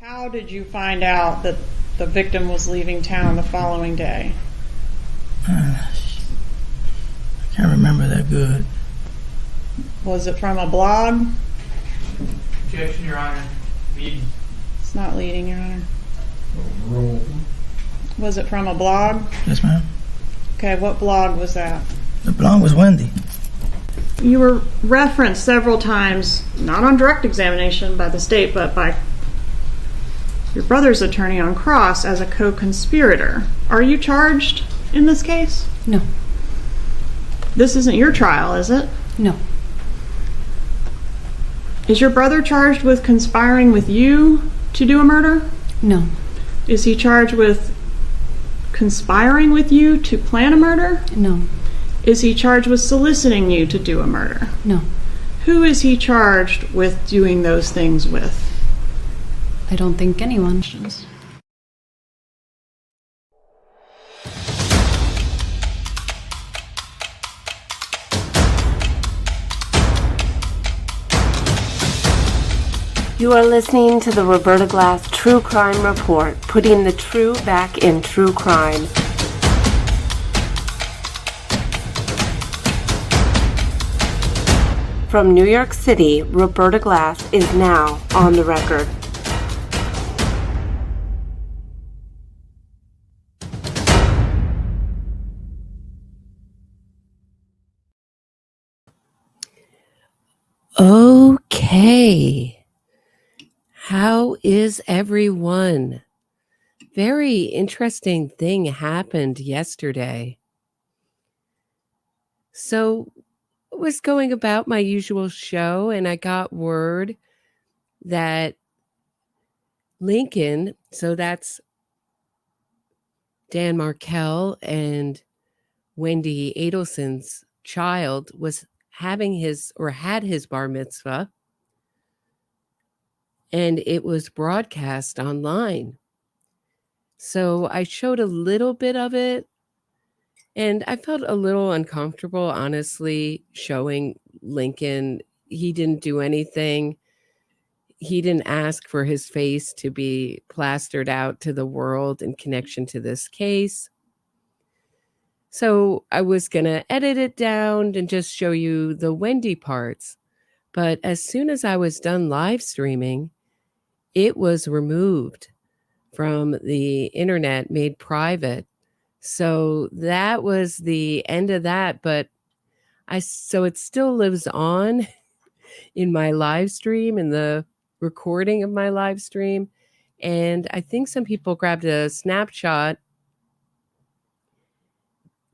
How did you find out that the victim was leaving town the following day? I can't remember that good. Was it from a blog? Objection, Your Honor. Leading. It's not leading, Your Honor. Was it from a blog? Yes, ma'am. Okay, what blog was that? The blonde was Wendi. You were referenced several times, not on direct examination by the state, but by your brother's attorney on cross as a co-conspirator. Are you charged in this case? No. This isn't your trial, is it? No. Is your brother charged with conspiring with you to do a murder? No. Is he charged with conspiring with you to plan a murder? No. Is he charged with soliciting you to do a murder? No. Who is he charged with doing those things with? I don't think anyone. You are listening to the Roberta Glass True Crime Report, putting the true back in true crime. From New York City, Roberta Glass is now on the record. Okay. How is everyone? Very interesting thing happened yesterday. So I was going about my usual show and I got word that Lincoln, so that's Dan Markel and Wendi Adelson's child, was having his or had his bar mitzvah, and it was broadcast online. So I showed a little bit of it, and I felt a little uncomfortable, honestly, showing Lincoln. He didn't do anything. He didn't ask for his face to be plastered out to the world in connection to this case. So I was going to edit it down and just show you the Wendi parts. But as soon as I was done live streaming, it was removed from the internet, made private. So that was the end of that. But so it still lives on in my live stream, in the recording of my live stream. And I think some people grabbed a snapshot.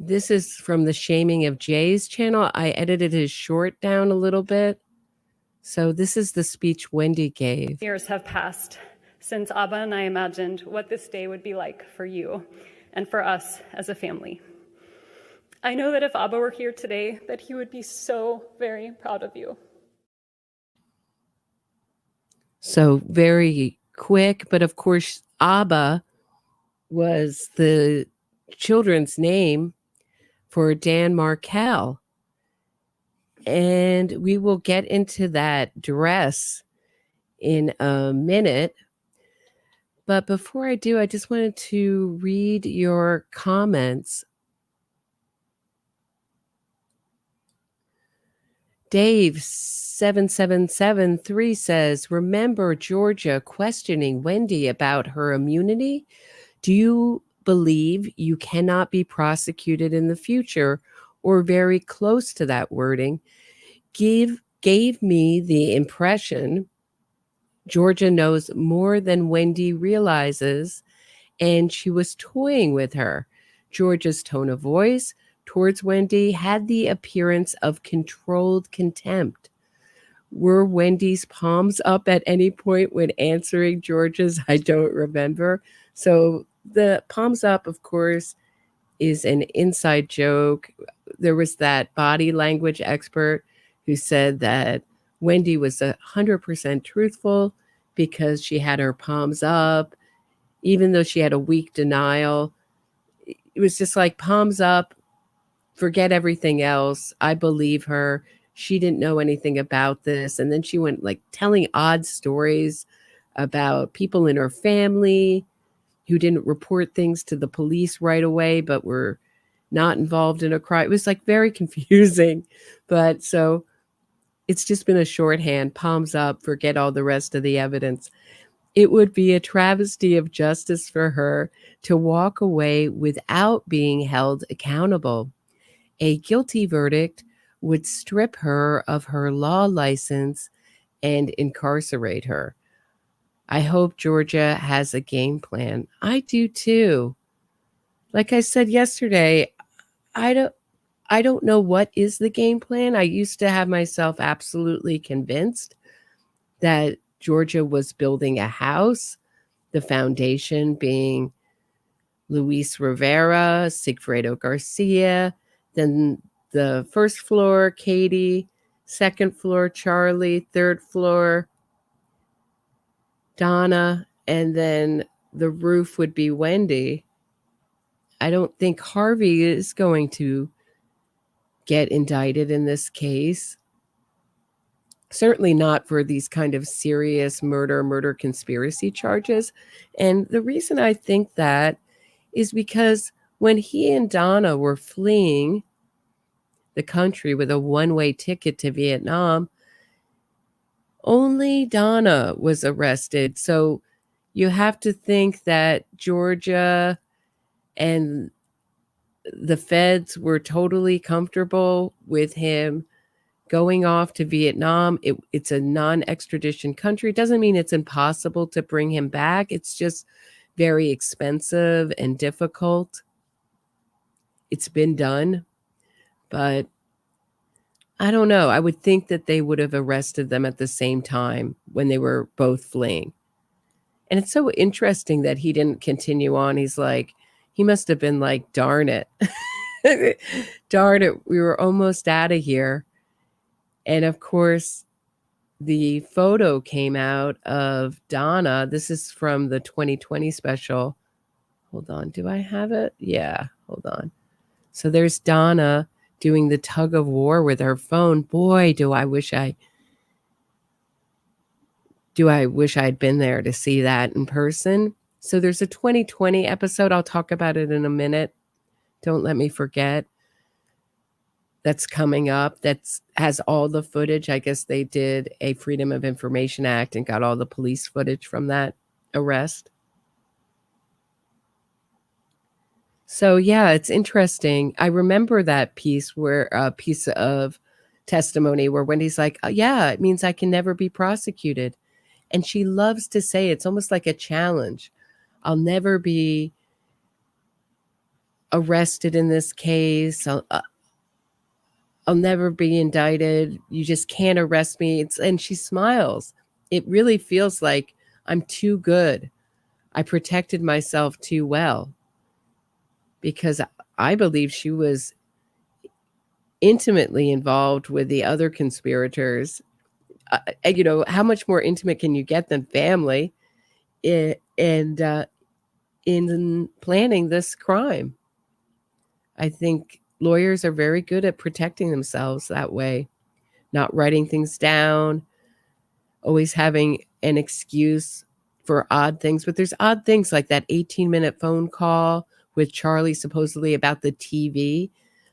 This is from the Shaming of Jay's channel. I edited his short down a little bit. So this is the speech Wendi gave. Years have passed since Abba and I imagined what this day would be like for you and for us as a family. I know that if Abba were here today, that he would be so very proud of you. So very quick, but of course, Abba was the children's name for Dan Markel. And we will get into that dress in a minute. But before I do, I just wanted to read your comments. Dave 7773 says, remember Georgia questioning Wendi about her immunity? Do you believe you cannot be prosecuted in the future or very close to that wording? Gave me the impression Georgia knows more than Wendi realizes, and she was toying with her. Georgia's tone of voice towards Wendi had the appearance of controlled contempt. Were Wendi's palms up at any point when answering Georgia's? I don't remember. So the palms up, of course, is an inside joke. There was that body language expert who said that Wendi was 100% truthful because she had her palms up, even though she had a weak denial. It was just like palms up, forget everything else. I believe her. She didn't know anything about this. And then she went like telling odd stories about people in her family who didn't report things to the police right away, but were not involved in a crime. It was like very confusing. But so it's just been a shorthand, palms up, forget all the rest of the evidence. It would be a travesty of justice for her to walk away without being held accountable. A guilty verdict would strip her of her law license and incarcerate her. I hope Georgia has a game plan. I do too. Like I said yesterday, I don't know what is the game plan. I used to have myself absolutely convinced that Georgia was building a house, the foundation being Luis Rivera, Sigfredo Garcia, then the first floor, Katie, second floor, Charlie, third floor, Donna, and then the roof would be Wendi. I don't think Harvey is going to get indicted in this case. Certainly not for these kind of serious murder conspiracy charges. And the reason I think that is because when he and Donna were fleeing the country with a one-way ticket to Vietnam, only Donna was arrested. So you have to think that Georgia and the feds were totally comfortable with him going off to Vietnam. It's a non-extradition country. It doesn't mean it's impossible to bring him back. It's just very expensive and difficult. It's been done, but I don't know. I would think that they would have arrested them at the same time when they were both fleeing. And it's so interesting that he didn't continue on. He's like, he must have been like, darn it. Darn it. We were almost out of here. And of course, the photo came out of Donna. This is from the 2020 special. Hold on. Do I have it? Yeah. Hold on. So there's Donna doing the tug of war with her phone. Boy, do I wish I'd been there to see that in person. So there's a 2020 episode. I'll talk about it in a minute. Don't let me forget. That's coming up. That has all the footage. I guess they did a Freedom of Information Act and got all the police footage from that arrest. So yeah, it's interesting. I remember that piece of testimony where Wendy's like, oh, yeah, it means I can never be prosecuted. And she loves to say it's almost like a challenge. I'll never be arrested in this case. I'll never be indicted. You just can't arrest me. And she smiles. It really feels like I'm too good. I protected myself too well. Because I believe she was intimately involved with the other conspirators. How much more intimate can you get than family in planning this crime? I think lawyers are very good at protecting themselves that way, not writing things down, always having an excuse for odd things. But there's odd things like that 18-minute phone call with Charlie supposedly about the TV.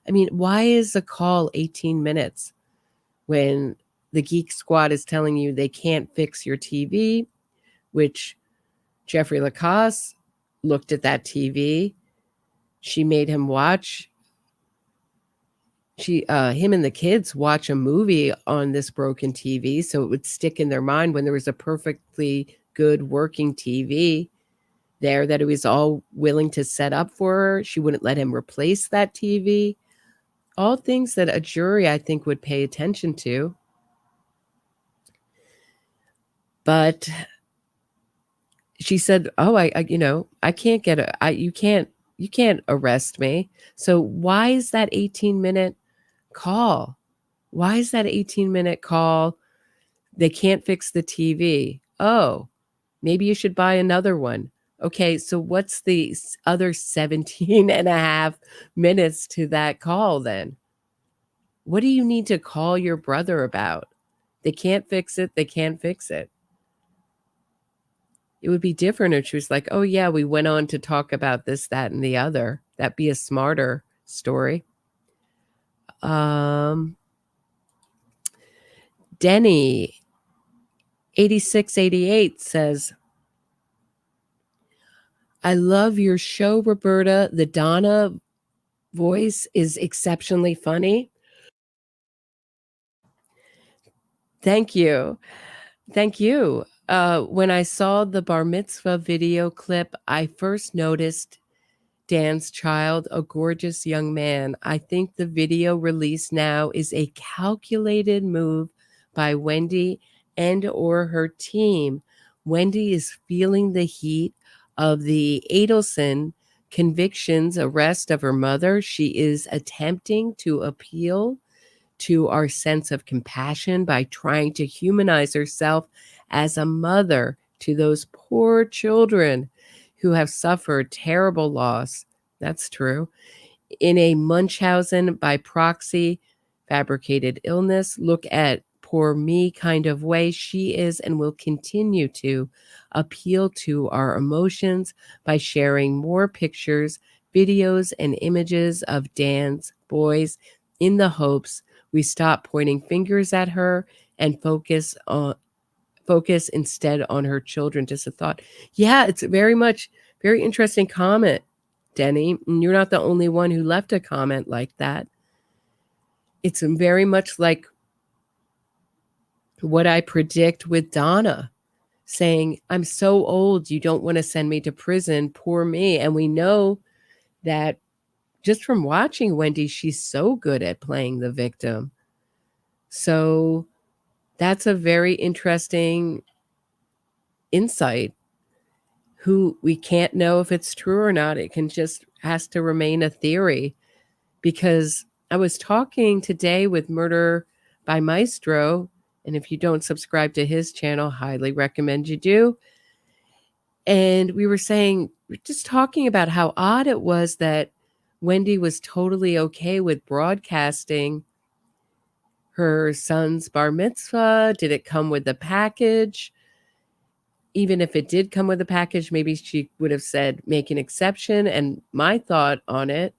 I mean, why is a call 18 minutes when the Geek Squad is telling you they can't fix your TV, which Jeffrey Lacasse looked at that TV. She made him watch. Him and the kids watch a movie on this broken TV so it would stick in their mind when there was a perfectly good working TV there that he was all willing to set up for her. She wouldn't let him replace that TV. All things that a jury, I think, would pay attention to. But she said, "Oh, I can't get you can't arrest me." So why is that 18-minute call? Why is that 18-minute call? They can't fix the TV. Oh, maybe you should buy another one. Okay, so what's the other 17 and a half minutes to that call then? What do you need to call your brother about? They can't fix it. They can't fix it. it would be different if she was like, oh yeah, we went on to talk about this, that, and the other. That'd be a smarter story. Denny 8688 says, I love your show, Roberta. The Donna voice is exceptionally funny. Thank you. Thank you. When I saw the bar mitzvah video clip, I first noticed Dan's child, a gorgeous young man. I think the video release now is a calculated move by Wendi and or her team. Wendi is feeling the heat of the Adelson convictions, arrest of her mother. She is attempting to appeal to our sense of compassion by trying to humanize herself as a mother to those poor children who have suffered terrible loss. That's true. In a Munchausen by proxy fabricated illness, look at poor me kind of way, she is and will continue to appeal to our emotions by sharing more pictures, videos, and images of Dan's boys in the hopes we stop pointing fingers at her and focus instead on her children. Just a thought. Yeah, it's very interesting comment, Denny. And you're not the only one who left a comment like that. It's very much like what I predict with Donna, saying, I'm so old, you don't want to send me to prison, poor me. And we know that just from watching Wendi, she's so good at playing the victim. So that's a very interesting insight. Who we can't know if it's true or not. It has to remain a theory, because I was talking today with Murder by Maestro, and if you don't subscribe to his channel, highly recommend you do. And we were just talking about how odd it was that Wendi was totally okay with broadcasting her son's bar mitzvah. Did it come with the package? Even if it did come with a package, maybe she would have said, make an exception. And my thought on it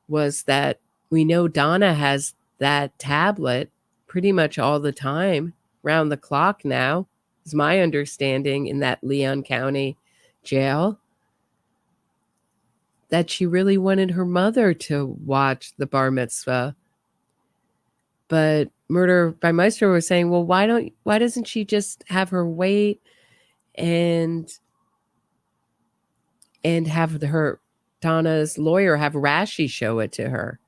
was that we know Donna has that tablet pretty much all the time, round the clock now, is my understanding, in that Leon County jail, that she really wanted her mother to watch the bar mitzvah. But Murder by Maestro was saying, well, why doesn't she just have her wait and have her Donna's lawyer have Rashi show it to her?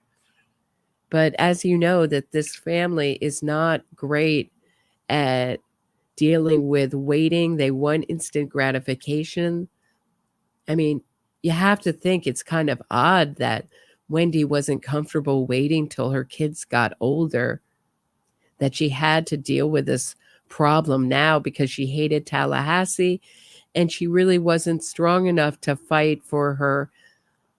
But as you know, that this family is not great at dealing with waiting. They want instant gratification. I mean, you have to think it's kind of odd that Wendi wasn't comfortable waiting till her kids got older, that she had to deal with this problem now because she hated Tallahassee and she really wasn't strong enough to fight for her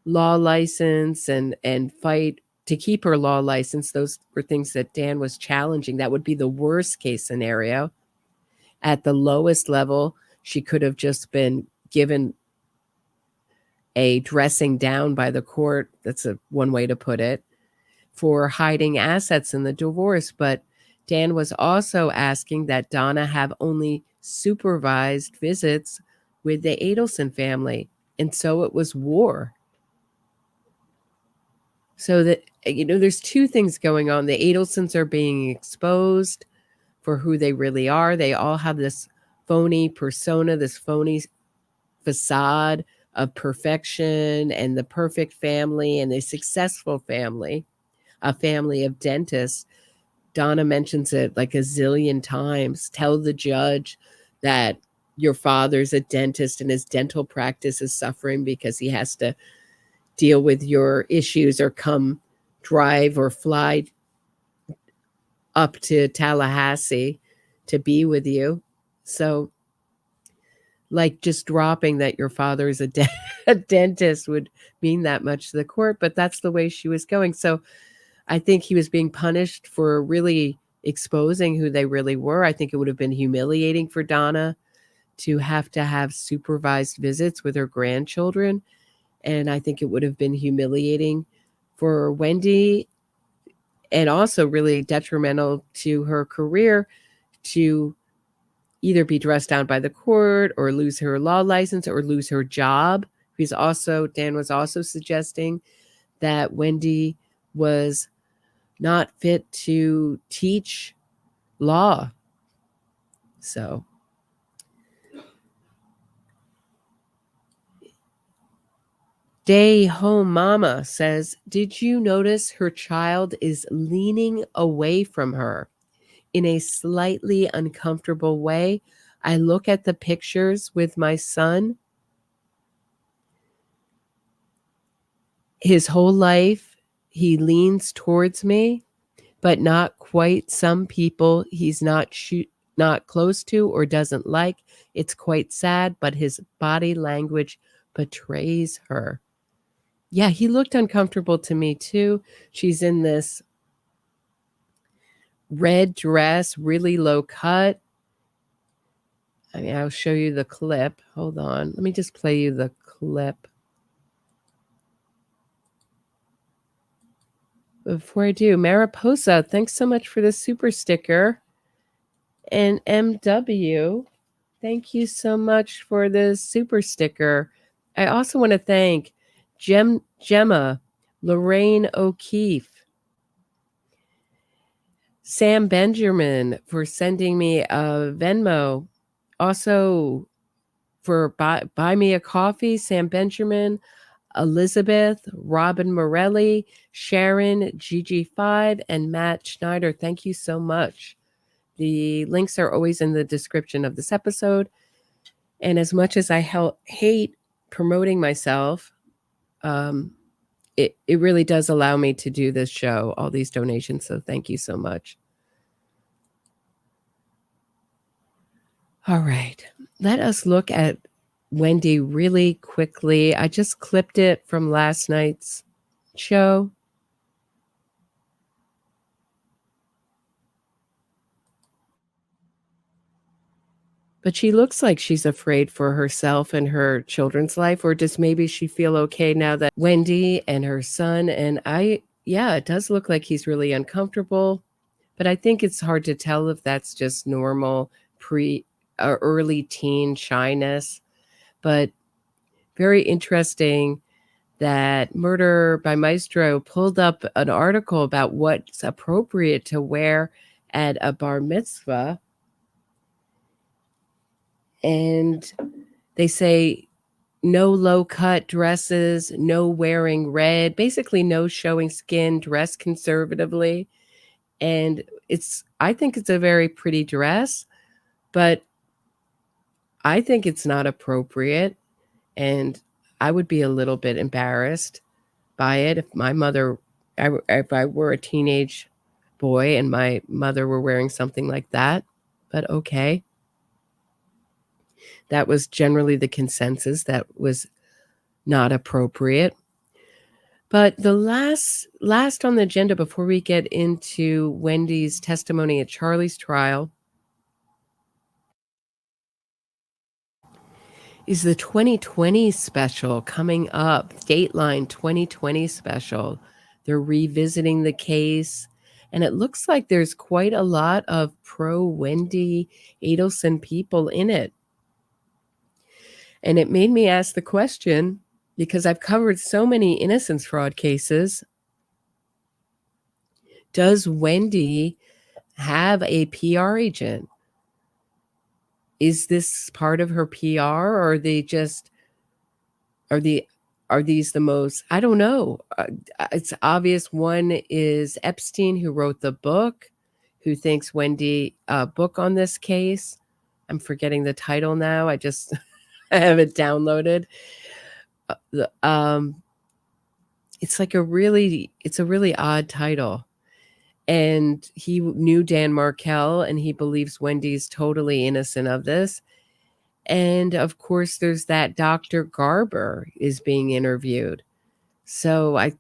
law license and fight to keep her law license. Those were things that Dan was challenging. That would be the worst case scenario. At the lowest level, she could have just been given a dressing down by the court. That's one way to put it, for hiding assets in the divorce. But Dan was also asking that Donna have only supervised visits with the Adelson family. And so it was war. So that, there's two things going on. The Adelsons are being exposed for who they really are. They all have this phony persona, this phony facade of perfection and the perfect family and a successful family, a family of dentists. Donna mentions it like a zillion times. Tell the judge that your father's a dentist and his dental practice is suffering because he has to deal with your issues or come drive or fly up to Tallahassee to be with you. So like just dropping that your father is a dentist would mean that much to the court, but that's the way she was going. So I think he was being punished for really exposing who they really were. I think it would have been humiliating for Donna to have supervised visits with her grandchildren. And I think it would have been humiliating for Wendi and also really detrimental to her career to either be dressed down by the court or lose her law license or lose her job. Dan was also suggesting that Wendi was not fit to teach law. So Day Home Mama says, did you notice her child is leaning away from her in a slightly uncomfortable way? I look at the pictures with my son. His whole life, he leans towards me, but not quite. Some people he's not close to or doesn't like. It's quite sad, but his body language betrays her. Yeah, he looked uncomfortable to me too. She's in this red dress, really low cut. I mean, I'll show you the clip. Hold on. Let me just play you the clip. Before I do, Mariposa, thanks so much for the super sticker. And MW, thank you so much for the super sticker. I also want to thank Gemma, Lorraine O'Keefe, Sam Benjamin for sending me a Venmo. Also for buy me a coffee, Sam Benjamin, Elizabeth, Robin Morelli, Sharon, GiGi5, and Matt Schneider. Thank you so much. The links are always in the description of this episode. And as much as I hate promoting myself, it really does allow me to do this show, all these donations. So thank you so much. All right. Let us look at Wendi really quickly. I just clipped it from last night's show. But she looks like she's afraid for herself and her children's life, or does maybe she feel okay now that Wendi and her son, and it does look like he's really uncomfortable, but I think it's hard to tell if that's just normal early teen shyness. But very interesting that Murder by Maestro pulled up an article about what's appropriate to wear at a bar mitzvah. And they say no low-cut dresses, no wearing red, basically no showing skin, dress conservatively. And I think it's a very pretty dress, but I think it's not appropriate. And I would be a little bit embarrassed by it if I were a teenage boy and my mother were wearing something like that. But okay. That was generally the consensus that was not appropriate. But the last on the agenda before we get into Wendi's testimony at Charlie's trial is the 2020 special coming up, Dateline 2020 special. They're revisiting the case, and it looks like there's quite a lot of pro-Wendi Adelson people in it. And it made me ask the question, because I've covered so many innocence fraud cases, does Wendi have a PR agent? Is this part of her PR, or are they just are these the most? I don't know. It's obvious one is Epstein, who wrote the book, who thinks Wendi book on this case. I'm forgetting the title now. I have it downloaded. It's a really odd title. And he knew Dan Markel, and he believes Wendi's totally innocent of this. And of course, there's that Dr. Garber is being interviewed. So I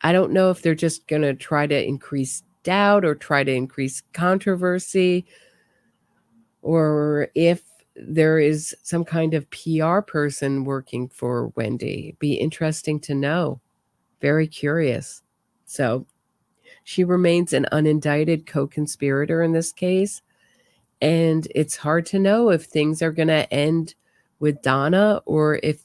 don't know if they're just going to try to increase doubt or try to increase controversy, or if there is some kind of PR person working for Wendi. Be interesting to know. Very curious. So she remains an unindicted co-conspirator in this case. And it's hard to know if things are going to end with Donna or if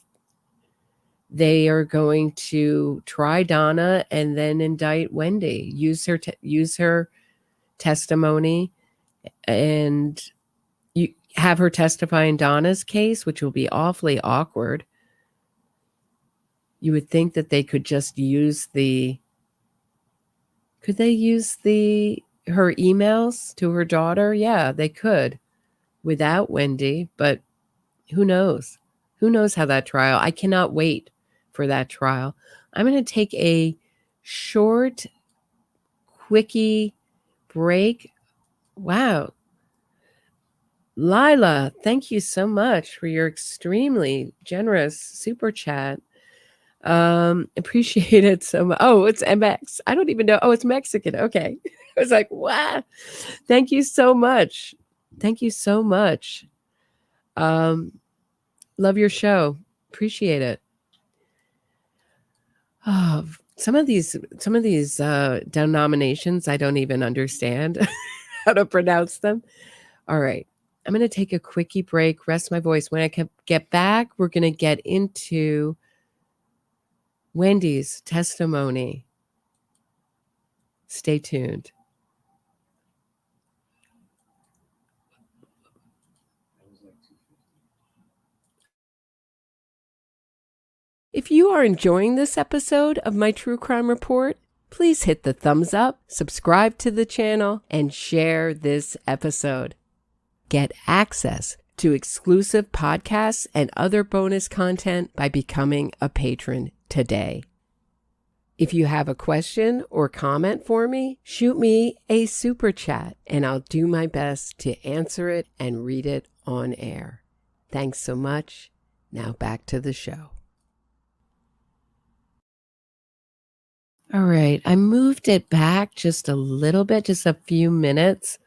they are going to try Donna and then indict Wendi, use her testimony, and you have her testify in Donna's case, which will be awfully awkward. You would think that they could just use her emails to her daughter? Yeah, they could without Wendi, but who knows? Who knows how that trial? I cannot wait for that trial. I'm going to take a short, quickie break. Wow. Lila, thank you so much for your extremely generous super chat. Appreciate it so much. Oh, it's MX. I don't even know. Oh, it's Mexican. Okay. I was like, wow. Thank you so much. Thank you so much. Love your show. Appreciate it. Oh, some of these denominations, I don't even understand how to pronounce them. All right. I'm going to take a quickie break, rest my voice. When I get back, we're going to get into Wendi's testimony. Stay tuned. If you are enjoying this episode of my True Crime Report, please hit the thumbs up, subscribe to the channel, and share this episode. Get access to exclusive podcasts and other bonus content by becoming a patron today. If you have a question or comment for me, shoot me a super chat and I'll do my best to answer it and read it on air. Thanks so much. Now back to the show. All right, I moved it back just a little bit, just a few minutes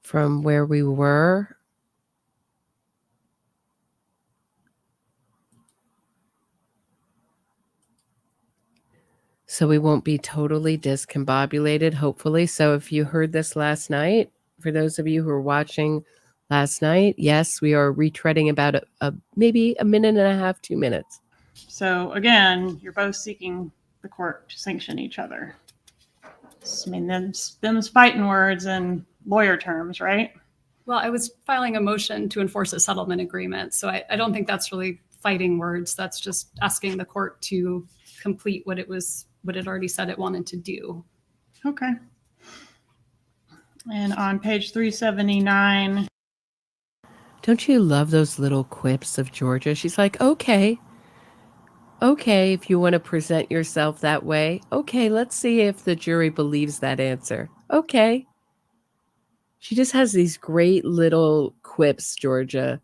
from where we were. So we won't be totally discombobulated, hopefully. So if you heard this last night, for those of you who were watching last night, yes, we are retreading about maybe a minute and a half, 2 minutes. So again, you're both seeking the court to sanction each other. I mean, them's fighting words and lawyer terms, right? Well, I was filing a motion to enforce a settlement agreement, so I don't think that's really fighting words. That's just asking the court to complete what it already said it wanted to do. Okay. And on page 379. Don't you love those little quips of Georgia? She's like, okay, if you want to present yourself that way. Okay, let's see if the jury believes that answer. Okay. She just has these great little quips, Georgia.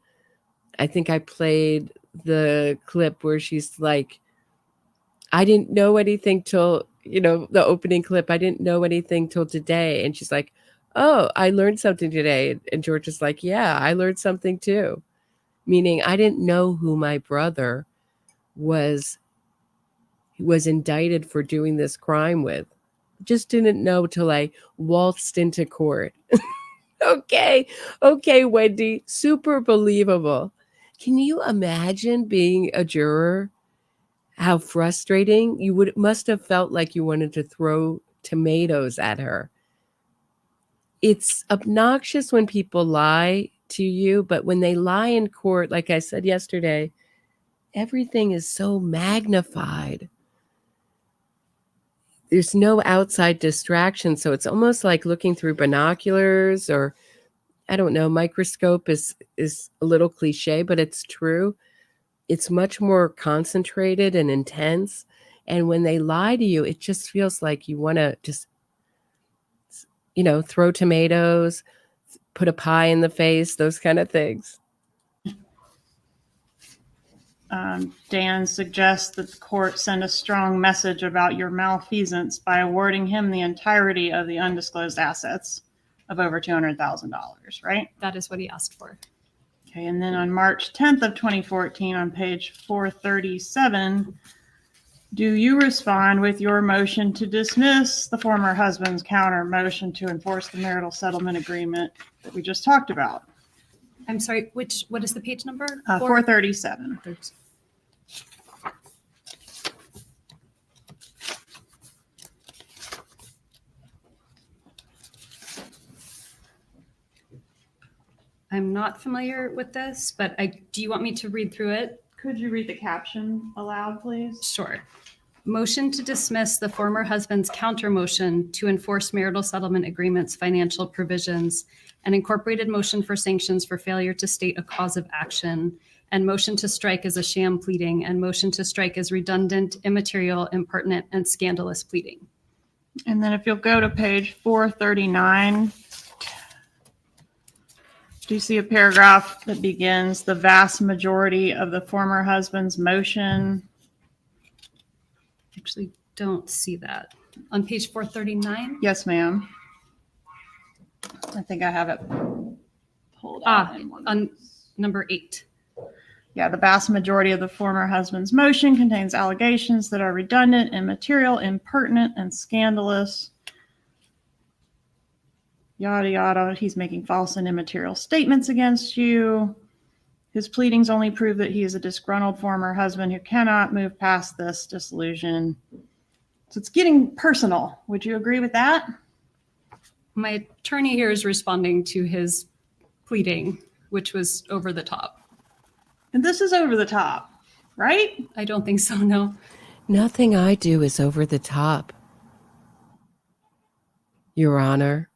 I think I played the clip where she's like, I didn't know anything till, the opening clip. I didn't know anything till today. And she's like, oh, I learned something today. And Georgia's like, yeah, I learned something too. Meaning I didn't know who my brother was indicted for doing this crime with. Just didn't know till I waltzed into court. Okay, Wendi, super believable. Can you imagine being a juror? How frustrating you must have felt like you wanted to throw tomatoes at her. It's obnoxious when people lie to you, but when they lie in court, like I said yesterday, everything is so magnified. There's no outside distraction, so it's almost like looking through binoculars or, I don't know, microscope is a little cliche, but it's true. It's much more concentrated and intense. And when they lie to you, it just feels like you want to just, throw tomatoes, put a pie in the face, those kind of things. Dan suggests that the court send a strong message about your malfeasance by awarding him the entirety of the undisclosed assets. of over $200,000, right? That is what he asked for. Okay, and then on March 10th of 2014, on page 437, do you respond with your motion to dismiss the former husband's counter motion to enforce the marital settlement agreement that we just talked about? I'm sorry, what is the page number? 437. I'm not familiar with this, but do you want me to read through it? Could you read the caption aloud, please? Sure. Motion to dismiss the former husband's counter motion to enforce marital settlement agreements, financial provisions, and incorporated motion for sanctions for failure to state a cause of action, and motion to strike as a sham pleading, and motion to strike as redundant, immaterial, impertinent, and scandalous pleading. And then if you'll go to page 439, do you see a paragraph that begins, the vast majority of the former husband's motion? Actually, don't see that. On page 439? Yes, ma'am. I think I have it pulled out. On number 8. Yeah, the vast majority of the former husband's motion contains allegations that are redundant, immaterial, impertinent, and scandalous. Yada, yada. He's making false and immaterial statements against you. His pleadings only prove that he is a disgruntled former husband who cannot move past this disillusion. So it's getting personal. Would you agree with that? My attorney here is responding to his pleading, which was over the top. And this is over the top, right? I don't think so, no. Nothing I do is over the top, Your Honor.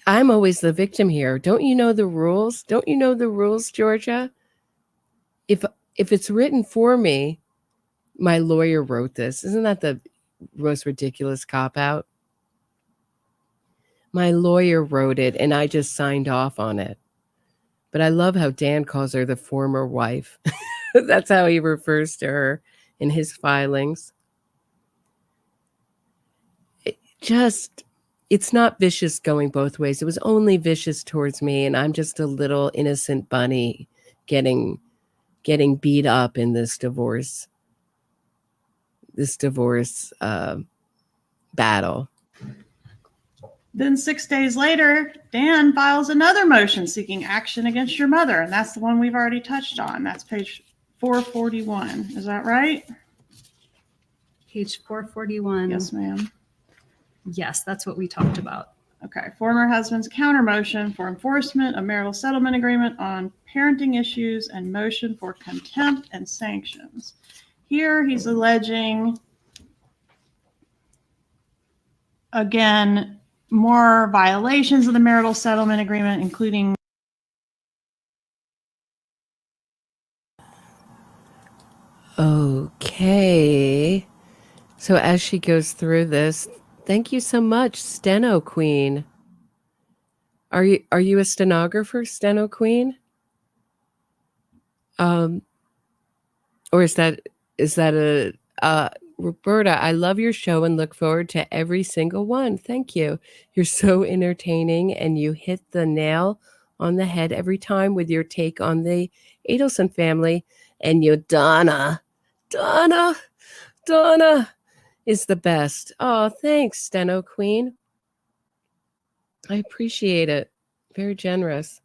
I'm always the victim here. Don't you know the rules? Don't you know the rules, Georgia? If it's written for me, my lawyer wrote this. Isn't that the most ridiculous cop-out? My lawyer wrote it, and I just signed off on it. But I love how Dan calls her the former wife. That's how he refers to her in his filings. It's not vicious going both ways. It was only vicious towards me, and I'm just a little innocent bunny getting beat up in this divorce battle. Then 6 days later, Dan files another motion seeking action against your mother, and that's the one we've already touched on. That's page 441. Is that right? Page 441. Yes, ma'am. Yes, that's what we talked about. Okay. Former husband's counter motion for enforcement of marital settlement agreement on parenting issues and motion for contempt and sanctions. Here he's alleging, again, more violations of the marital settlement agreement, including Okay. So as she goes through this, thank you so much, Steno Queen. Are you a stenographer, Steno Queen? Or is that a Roberta, I love your show and look forward to every single one. Thank you. You're so entertaining, and you hit the nail on the head every time with your take on the Adelson family. And you, Donna is the best. Oh, thanks, Steno Queen. I appreciate it. Very generous.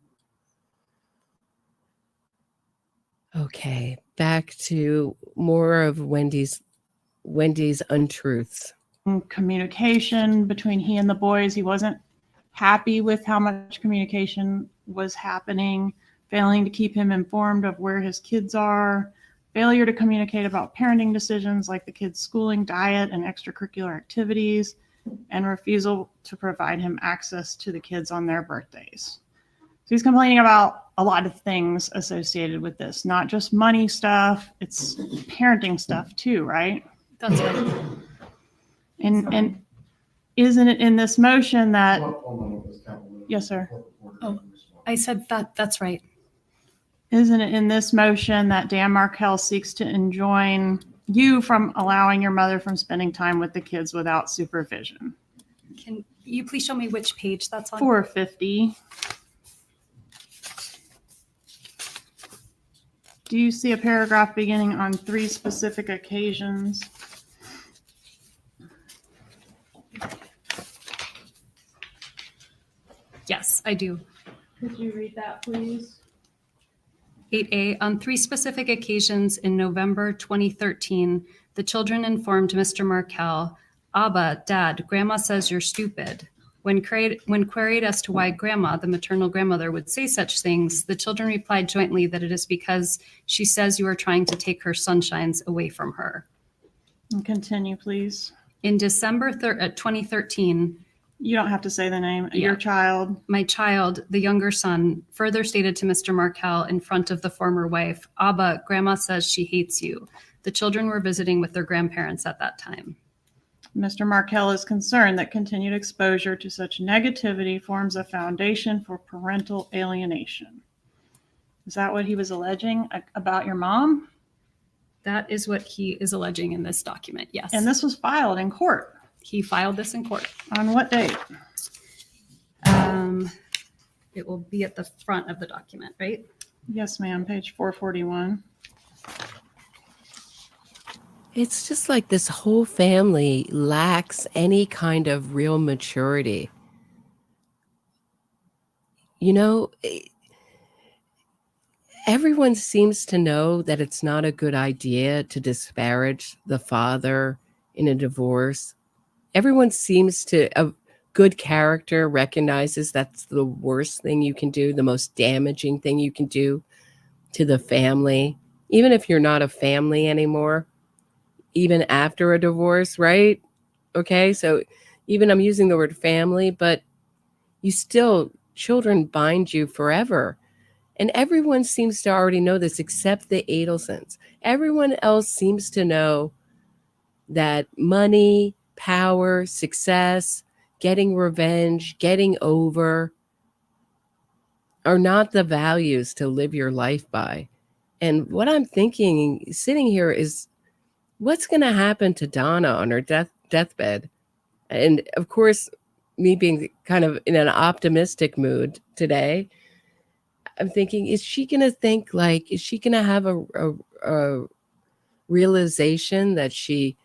Okay, back to more of Wendy's untruths. communication between he and the boys. He wasn't happy with how much communication was happening, failing to keep him informed of where his kids are, failure to communicate about parenting decisions like the kids' schooling, diet, and extracurricular activities, and refusal to provide him access to the kids on their birthdays. So he's complaining about a lot of things associated with this, not just money stuff, it's parenting stuff too, right? That's right. And isn't it in this motion that, yes, sir. Oh, I said that's right. Isn't it in this motion that Dan Markel seeks to enjoin you from allowing your mother from spending time with the kids without supervision? you please show me which page that's on? 450. Do you see a paragraph beginning on 3 specific occasions? Yes, I do. Could you read that, please? 8A, on 3 specific occasions in November 2013, the children informed Mr. Markel, Abba, Dad, Grandma says you're stupid. When queried as to why Grandma, the maternal grandmother, would say such things, the children replied jointly that it is because she says you are trying to take her sunshines away from her. And continue, please. In December 2013, You don't have to say the name. Yeah. Your child. my child, the younger son, further stated to Mr. Markel in front of the former wife, Abba, Grandma says she hates you. The children were visiting with their grandparents at that time. Mr. Markel is concerned that continued exposure to such negativity forms a foundation for parental alienation. Is that what he was alleging about your mom? That is what he is alleging in this document, yes. And this was filed in court. He filed this in court. On what date? It will be at the front of the document, right? Yes, ma'am. Page 441. It's just like this whole family lacks any kind of real maturity. You know, everyone seems to know that it's not a good idea to disparage the father in a divorce. Everyone seems to, a good character recognizes that's the worst thing you can do, the most damaging thing you can do to the family, even if you're not a family anymore. Even after a divorce, right? Okay, so even I'm using the word family, but you still, children bind you forever. And everyone seems to already know this except the Adelsons. Everyone else seems to know that money, power, success, getting revenge, getting over are not the values to live your life by. And what I'm thinking, sitting here, is what's going to happen to Donna on her deathbed? And of course, me being kind of in an optimistic mood today, I'm thinking, is she going to think like, is she going to have a realization that she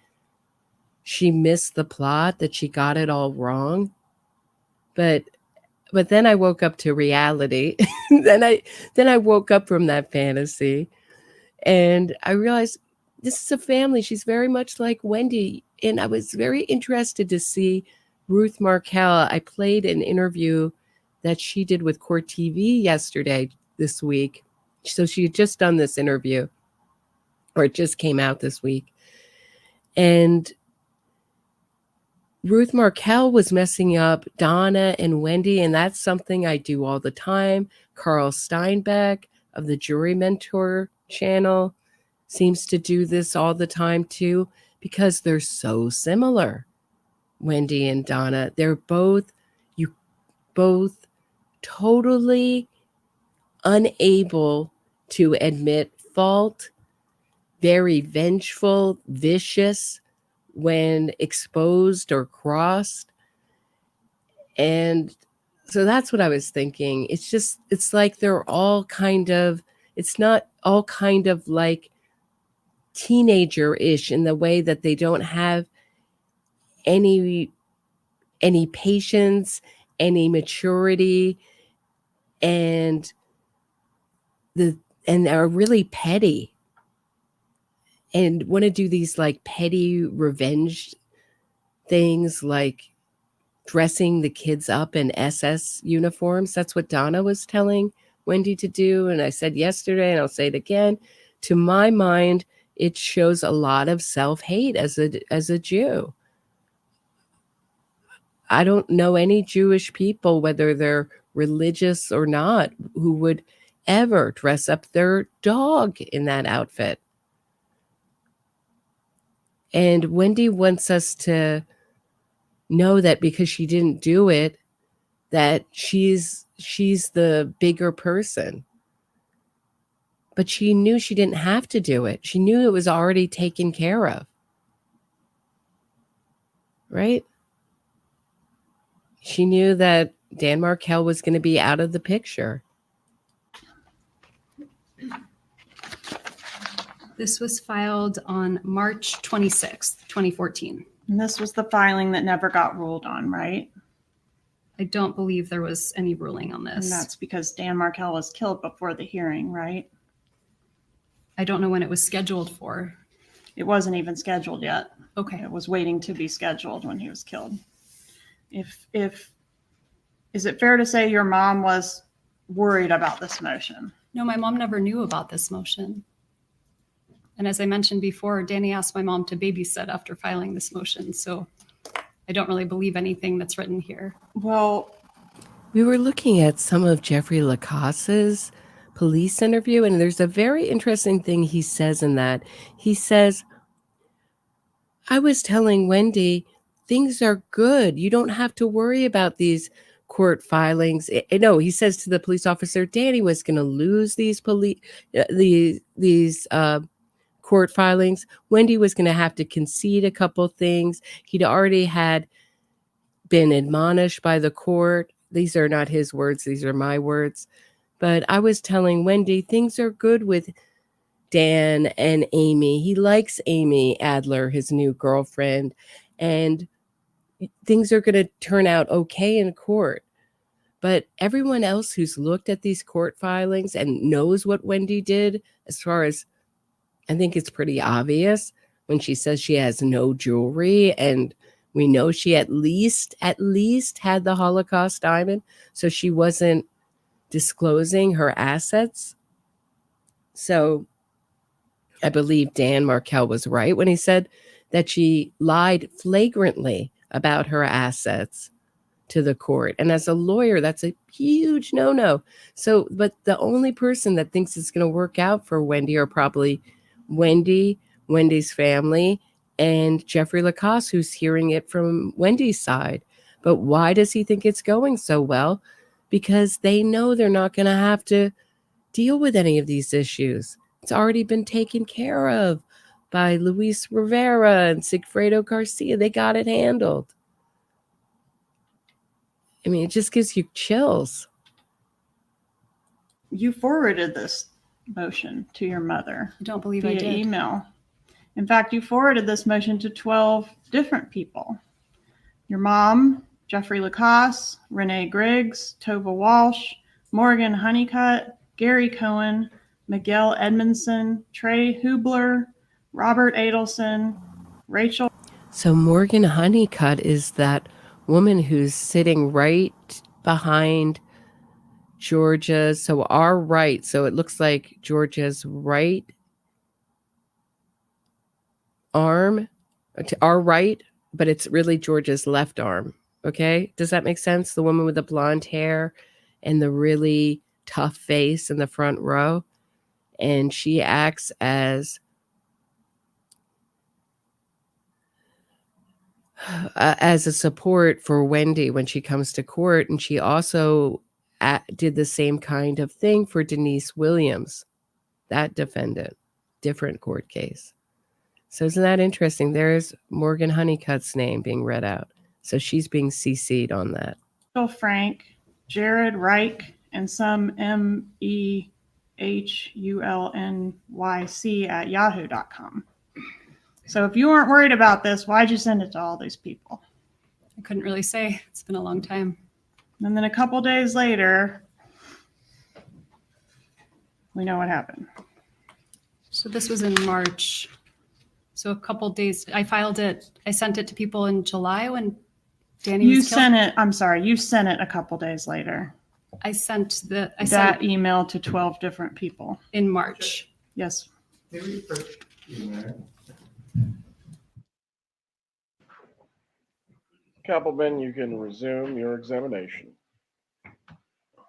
missed the plot, that she got it all wrong? But then I woke up to reality. then I woke up from that fantasy, and I realized this is a family. She's very much like Wendi. And I was very interested to see Ruth Markel. I played an interview that she did with Court TV this week. So she had just done this interview, or it just came out this week. And Ruth Markel was messing up Donna and Wendi, and that's something I do all the time. Carl Steinbeck of the Jury Mentor channel seems to do this all the time too, because they're so similar. Wendi and Donna, they're both totally unable to admit fault, very vengeful, vicious when exposed or crossed. And so that's what I was thinking. It's like they're all kind of, it's not all kind of like teenager-ish in the way that they don't have any patience, any maturity, and are really petty and want to do these like petty revenge things, like dressing the kids up in SS uniforms. That's what Donna was telling Wendi to do. And I said yesterday, and I'll say it again, to my mind, it shows a lot of self-hate as a Jew. I don't know any Jewish people, whether they're religious or not, who would ever dress up their dog in that outfit. And Wendi wants us to know that because she didn't do it, that she's the bigger person. But she knew she didn't have to do it. She knew it was already taken care of. Right? She knew that Dan Markel was going to be out of the picture. This was filed on March 26th, 2014. And this was the filing that never got ruled on, right? I don't believe there was any ruling on this. And that's because Dan Markel was killed before the hearing, right? I don't know when it was scheduled for. It wasn't even scheduled yet. Okay. It was waiting to be scheduled when he was killed. Is it fair to say your mom was worried about this motion? No, my mom never knew about this motion. And as I mentioned before, Danny asked my mom to babysit after filing this motion. So I don't really believe anything that's written here. Well, We were looking at some of Jeffrey Lacasse's police interview, and there's a very interesting thing he says in that. He says, I was telling Wendi, things are good. You don't have to worry about these court filings. No, he says to the police officer, Danny was going to lose these court filings. Wendi was going to have to concede a couple things. He'd already had been admonished by the court. These are not his words. These are my words. But I was telling Wendi, things are good with Dan and Amy. He likes Amy Adler, his new girlfriend, and things are going to turn out okay in court. But everyone else who's looked at these court filings and knows what Wendi did, as far as I think it's pretty obvious when she says she has no jewelry, and we know she at least had the Holocaust diamond, so she wasn't disclosing her assets. So I believe Dan Markel was right when he said that she lied flagrantly about her assets to the court. And as a lawyer, that's a huge no-no. So, but the only person that thinks it's going to work out for Wendi are probably Wendi, Wendi's family, and Jeffrey Lacasse, who's hearing it from Wendi's side. But why does he think it's going so well? Because they know they're not going to have to deal with any of these issues. It's already been taken care of by Luis Rivera and Sigfredo Garcia. They got it handled. I mean, it just gives you chills. you forwarded this motion to your mother I don't believe I via did. email. In fact, you forwarded this motion to 12 different people. Your mom, Jeffrey Lacasse, Renee Griggs, Tova Walsh, Morgan Honeycutt, Gary Cohen, Miguel Edmondson, Trey Hubler, Robert Adelson, Rachel. So Morgan Honeycutt is that woman who's sitting right behind Georgia. So our right. So it looks like Georgia's right arm to our right, but it's really Georgia's left arm. Okay. Does that make sense? The woman with the blonde hair and the really tough face in the front row. And she acts as a support for Wendi when she comes to court. And she also did the same kind of thing for Denise Williams, that defendant, different court case. So isn't that interesting? There's Morgan Honeycutt's name being read out. So she's being CC'd on that. Frank, Jared Reich, and some MEHULNYC@yahoo.com. So if you weren't worried about this, why'd you send it to all these people? I couldn't really say. It's been a long time. And then a couple days later, we know what happened. So this was in March. So a couple days, I sent it to people in July when Danny was killed. You sent it a couple days later. I sent that email to 12 different people. In March. Yes. Kappelman, you can resume your examination.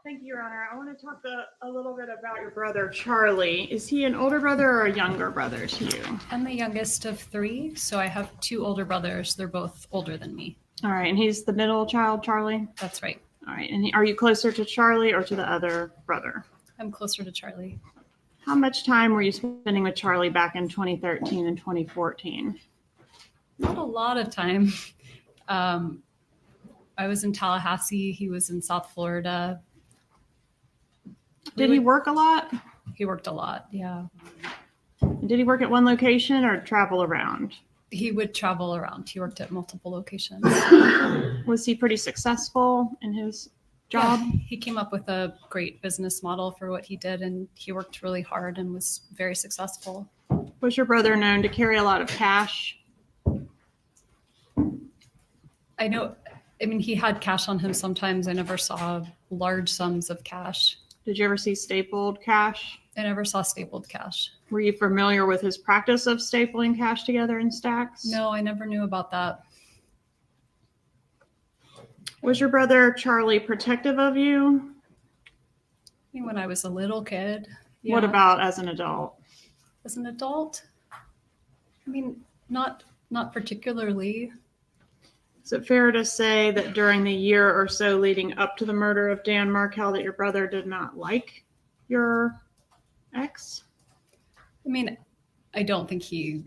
Thank you, Your Honor. I want to talk a little bit about your brother, Charlie. Is he an older brother or a younger brother to you? I'm the youngest of three, so I have two older brothers. They're both older than me. All right, and he's the middle child, Charlie? That's right. All right, and are you closer to Charlie or to the other brother? I'm closer to Charlie. How much time were you spending with Charlie back in 2013 and 2014? Not a lot of time. I I was in Tallahassee. He was in South Florida. Did he work a lot? He worked a lot, yeah. Did he work at one location or travel around? He would travel around. He worked at multiple locations. Was he pretty successful in his job? Yeah, he came up with a great business model for what he did, and he worked really hard and was very successful. Was your brother known to carry a lot of cash? I know, I mean, he had cash on him sometimes. I never saw large sums of cash. Did you ever see stapled cash? I never saw stapled cash. Were you familiar with his practice of stapling cash together in stacks? No, I never knew about that. Was your brother Charlie protective of you? I mean, when I was a little kid. Yeah. What about as an adult? As an adult? I mean, not particularly. Is it fair to say that during the year or so leading up to the murder of Dan Markel that your brother did not like your ex? I mean, I don't think he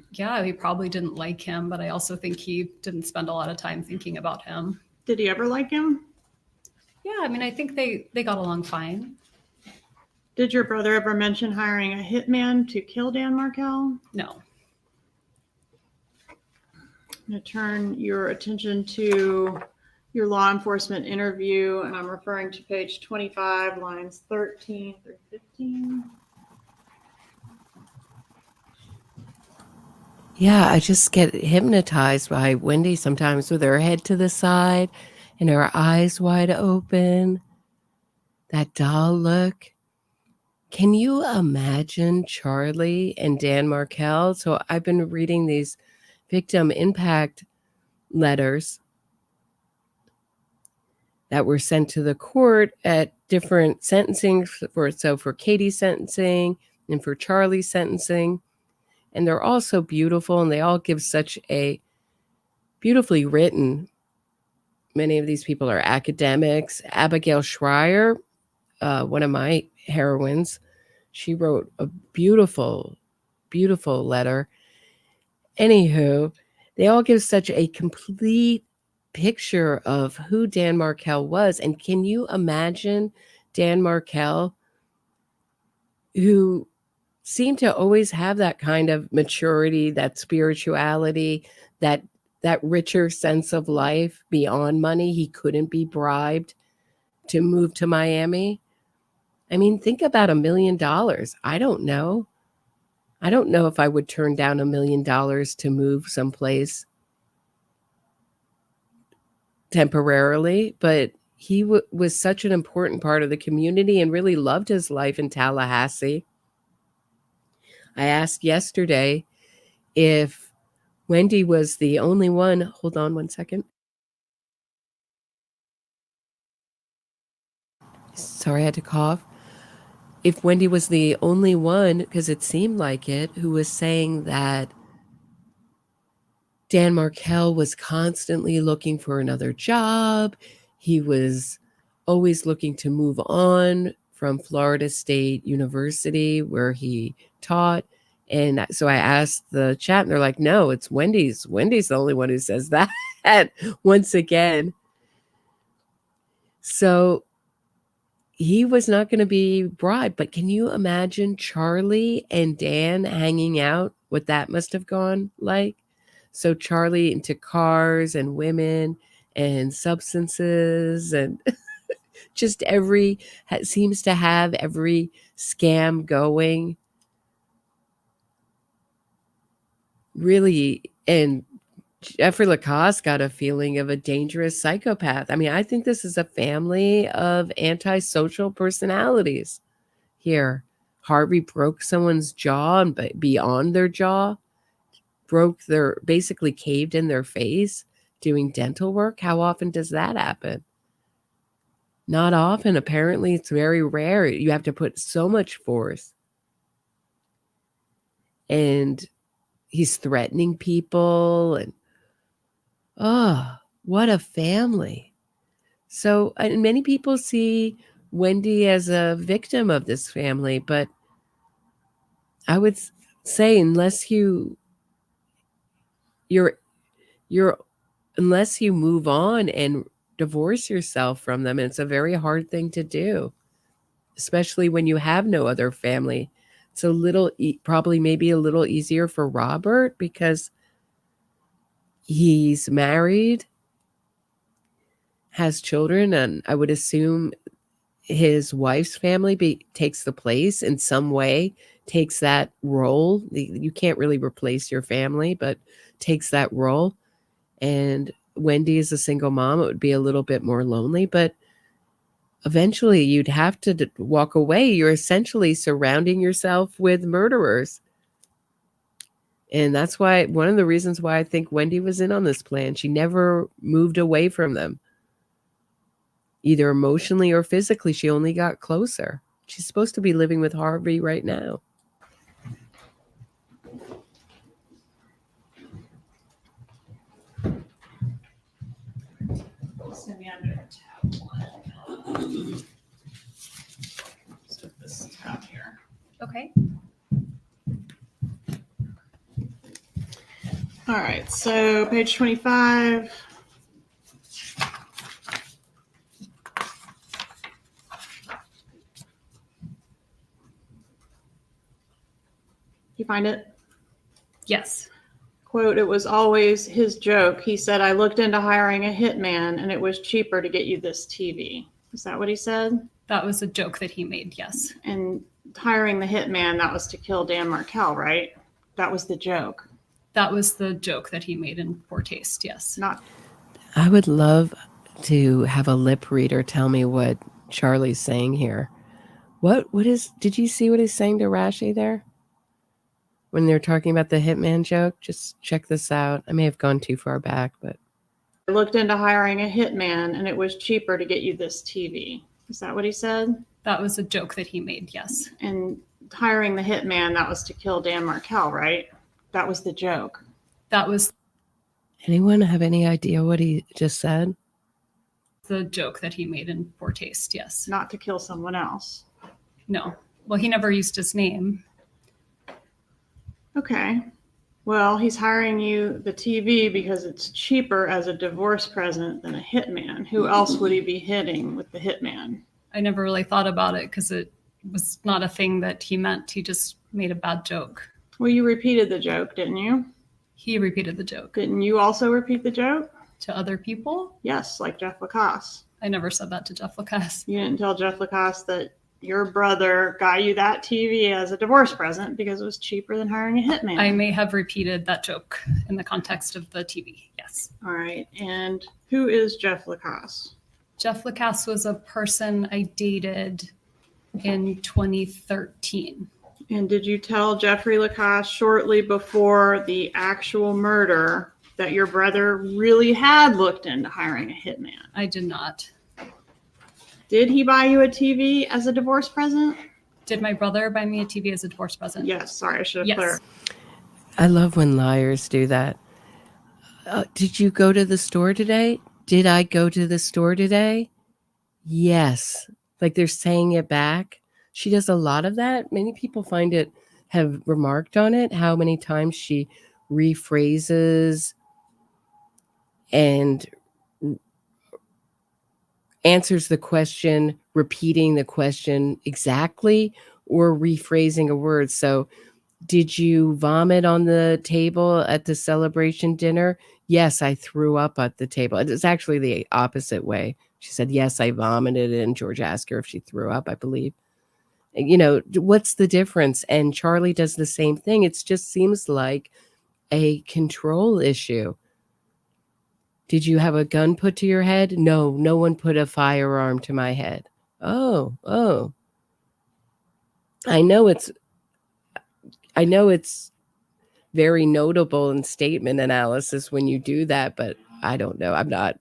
probably didn't like him, but I also think he didn't spend a lot of time thinking about him. Did he ever like him? Yeah, I mean, I think they got along fine. Did your brother ever mention hiring a hitman to kill Dan Markel? No. I'm going to turn your attention to your law enforcement interview, and I'm referring to page 25, lines 13 through 15. Yeah, I just get hypnotized by Wendi sometimes with her head to the side and her eyes wide open. That doll look. Can you imagine Charlie and Dan Markel? So I've been reading these victim impact letters that were sent to the court at different sentencing for Katie's sentencing and for Charlie's sentencing. And they're all so beautiful, and they all give such a beautifully written. Many of these people are academics. Abigail Schreier, one of my heroines, she wrote a beautiful, beautiful letter. Anywho, they all give such a complete picture of who Dan Markel was. And can you imagine Dan Markel, who seemed to always have that kind of maturity, that spirituality, that richer sense of life beyond money? He couldn't be bribed to move to Miami. I mean, think about $1 million. I don't know. I don't know if I would turn down $1 million to move someplace temporarily, but he was such an important part of the community and really loved his life in Tallahassee. I asked yesterday if Wendi was the only one. Hold on one second. Sorry, I had to cough. If Wendi was the only one, because it seemed like it, who was saying that Dan Markel was constantly looking for another job. He was always looking to move on from Florida State University, where he taught. And so I asked the chat, and they're like, no, it's Wendy's. Wendy's the only one who says that once again. So he was not going to be bribed. But can you imagine Charlie and Dan hanging out? What that must have gone like? So Charlie into cars and women and substances and just seems to have every scam going. Really, and Jeffrey Lacoste got a feeling of a dangerous psychopath. I mean, I think this is a family of antisocial personalities here. Harvey broke someone's jaw and beyond their jaw, basically caved in their face doing dental work. How often does that happen? Not often. Apparently, it's very rare. You have to put so much force. And he's threatening people, and what a family. So, and many people see Wendi as a victim of this family, but I would say unless you move on and divorce yourself from them. And it's a very hard thing to do, especially when you have no other family. It's a little, probably maybe a little easier for Robert because he's married, has children, and I would assume his wife's family takes the place in some way, takes that role. You can't really replace your family, but takes that role. And Wendi is a single mom. It would be a little bit more lonely, but eventually you'd have to walk away. You're essentially surrounding yourself with murderers. And that's why, one of the reasons why I think Wendi was in on this plan. She never moved away from them, either emotionally or physically. She only got closer. She's supposed to be living with Harvey right now. Send me under tab 1. Let's put this tab here. Okay. All right, so page 25. You find it? Yes. Quote, "It was always his joke. He said, I looked into hiring a hitman and it was cheaper to get you this TV." Is that what he said? That was a joke that he made, yes. And hiring the hitman, that was to kill Dan Markel, right? That was the joke. That was the joke that he made in poor taste, yes. Not. I would love to have a lip reader tell me what Charlie's saying here. Did you see what he's saying to Rashi there? When they're talking about the hitman joke? Just check this out. I may have gone too far back, but. I looked into hiring a hitman and it was cheaper to get you this TV. Is that what he said? That was a joke that he made, yes. And hiring the hitman, that was to kill Dan Markel, right? That was the joke. That was Anyone have any idea what he just said? the joke that he made in poor taste, yes. Not to kill someone else. No. Well, he never used his name. Okay. Well, he's hiring you the TV because it's cheaper as a divorce present than a hitman. Who else would he be hitting with the hitman? I never really thought about it because it was not a thing that he meant. He just made a bad joke. Well, you repeated the joke, didn't you? He repeated the joke. Didn't you also repeat the joke? To other people? Yes, like Jeff Lacasse. I never said that to Jeff Lacasse. You didn't tell Jeff Lacasse that your brother got you that TV as a divorce present because it was cheaper than hiring a hitman. I may have repeated that joke in the context of the TV, yes. All right. And who is Jeff Lacasse? Jeff Lacasse was a person I dated in 2013. And did you tell Jeffrey Lacasse shortly before the actual murder that your brother really had looked into hiring a hitman? I did not. Did he buy you a TV as a divorce present? Did my brother buy me a TV as a divorce present? Yes. Sorry, I should have Yes. clarified. I love when liars do that. Did you go to the store today? Did I go to the store today? Yes. Like they're saying it back. She does a lot of that. Many people have remarked on it, how many times she rephrases and answers the question, repeating the question exactly or rephrasing a word. So, did you vomit on the table at the celebration dinner? Yes, I threw up at the table. It's actually the opposite way. She said, yes, I vomited. And George asked her if she threw up, I believe. You know, what's the difference? And Charlie does the same thing. It just seems like a control issue. Did you have a gun put to your head? No, no one put a firearm to my head. Oh. I know it's very notable in statement analysis when you do that, but I don't know. I'm not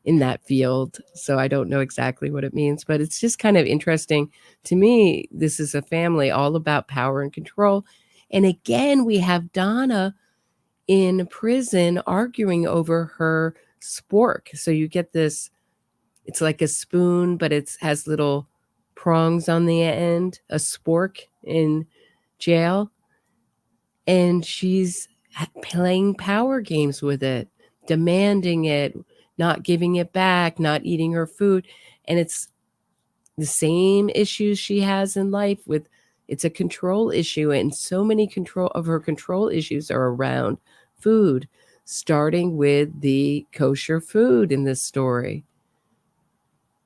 in that field, so I don't know exactly what it means, but it's just kind of interesting to me. This is a family all about power and control. And again, we have Donna in prison arguing over her spork. So you get this, it's like a spoon, but it has little prongs on the end, a spork in jail. And she's playing power games with it, demanding it, not giving it back, not eating her food. And it's the same issues she has in life with, it's a control issue. And so many of her control issues are around food, starting with the kosher food in this story.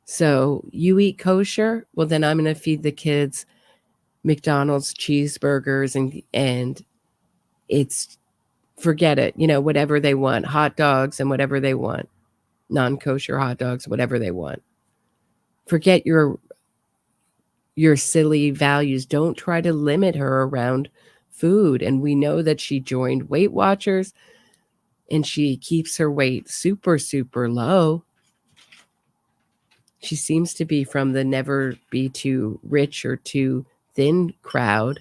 So you eat kosher? Well, then I'm going to feed the kids McDonald's cheeseburgers and it's, forget it, whatever they want, hot dogs and whatever they want, non-kosher hot dogs, whatever they want. Forget your silly values. Don't try to limit her around food. And we know that she joined Weight Watchers and she keeps her weight super, super low. She seems to be from the never be too rich or too thin crowd,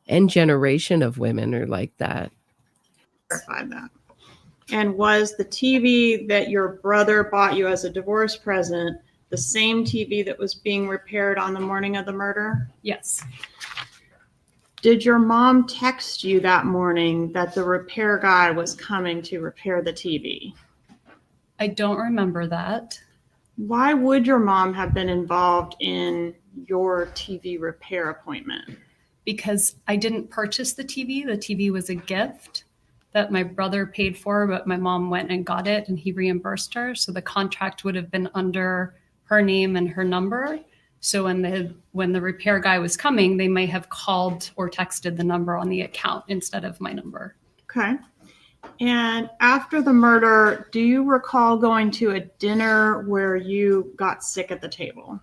and generation of women are like that. Verified that. And was the TV that your brother bought you as a divorce present the same TV that was being repaired on the morning of the murder? Yes. Did your mom text you that morning that the repair guy was coming to repair the TV? I don't remember that. Why would your mom have been involved in your TV repair appointment? Because I didn't purchase the TV. The TV was a gift that my brother paid for, but my mom went and got it and he reimbursed her. So the contract would have been under her name and her number. So when the repair guy was coming, they may have called or texted the number on the account instead of my number. Okay. And after the murder, do you recall going to a dinner where you got sick at the table?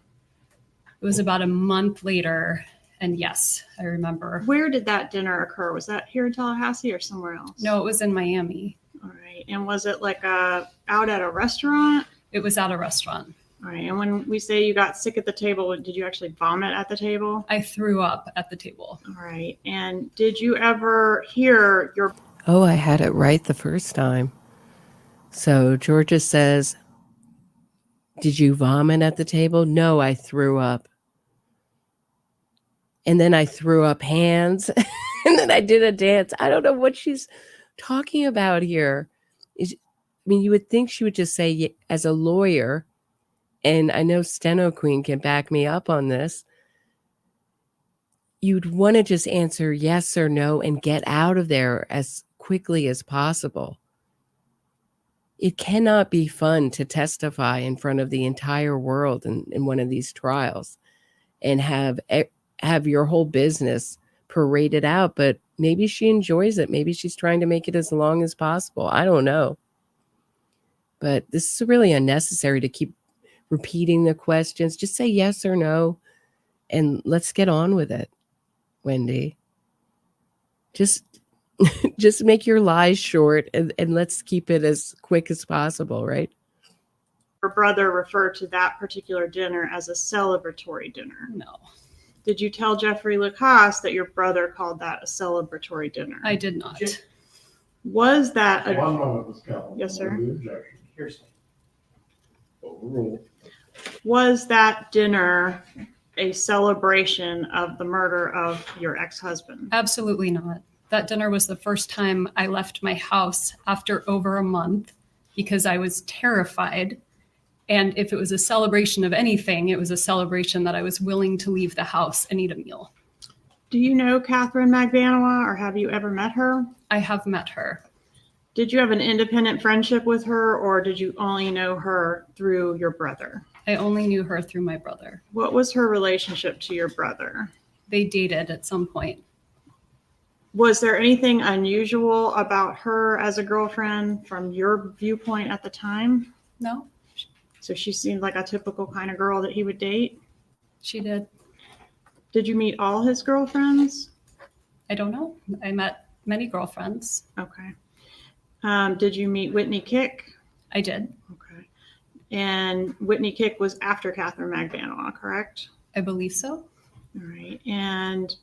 It was about a month later. And yes, I remember. Where did that dinner occur? Was that here in Tallahassee or somewhere else? No, it was in Miami. All right. And was it like out at a restaurant? It was at a restaurant. All right. And when we say you got sick at the table, did you actually vomit at the table? I threw up at the table. All right. And did you ever hear your... Oh, I had it right the first time. So Georgia says, did you vomit at the table? No, I threw up. And then I threw up hands and then I did a dance. I don't know what she's talking about here. You would think she would just say, as a lawyer, and I know Steno Queen can back me up on this, you'd want to just answer yes or no and get out of there as quickly as possible. It cannot be fun to testify in front of the entire world in one of these trials and have your whole business paraded out, but maybe she enjoys it. Maybe she's trying to make it as long as possible. I don't know. But this is really unnecessary to keep repeating the questions. Just say yes or no, and let's get on with it, Wendi. Just make your lies short, and let's keep it as quick as possible, right? Your brother referred to that particular dinner as a celebratory dinner. No. Did you tell Jeffrey Lacoste that your brother called that a celebratory dinner? I did not. Was that a... One moment, Ms. Kelley. Yes, sir. The objection. Hearsay. Overruled. Was that dinner a celebration of the murder of your ex-husband? Absolutely not. That dinner was the first time I left my house after over a month because I was terrified. And if it was a celebration of anything, it was a celebration that I was willing to leave the house and eat a meal. Do you know Catherine Magbanua, or have you ever met her? I have met her. Did you have an independent friendship with her, or did you only know her through your brother? I only knew her through my brother. What was her relationship to your brother? They dated at some point. Was there anything unusual about her as a girlfriend from your viewpoint at the time? No. So she seemed like a typical kind of girl that he would date? She did. Did you meet all his girlfriends? I don't know. I met many girlfriends. Okay. Did you meet Whitney Kick? I did. Okay. And Whitney Kick was after Catherine Magbanua, correct? I believe so. All right. And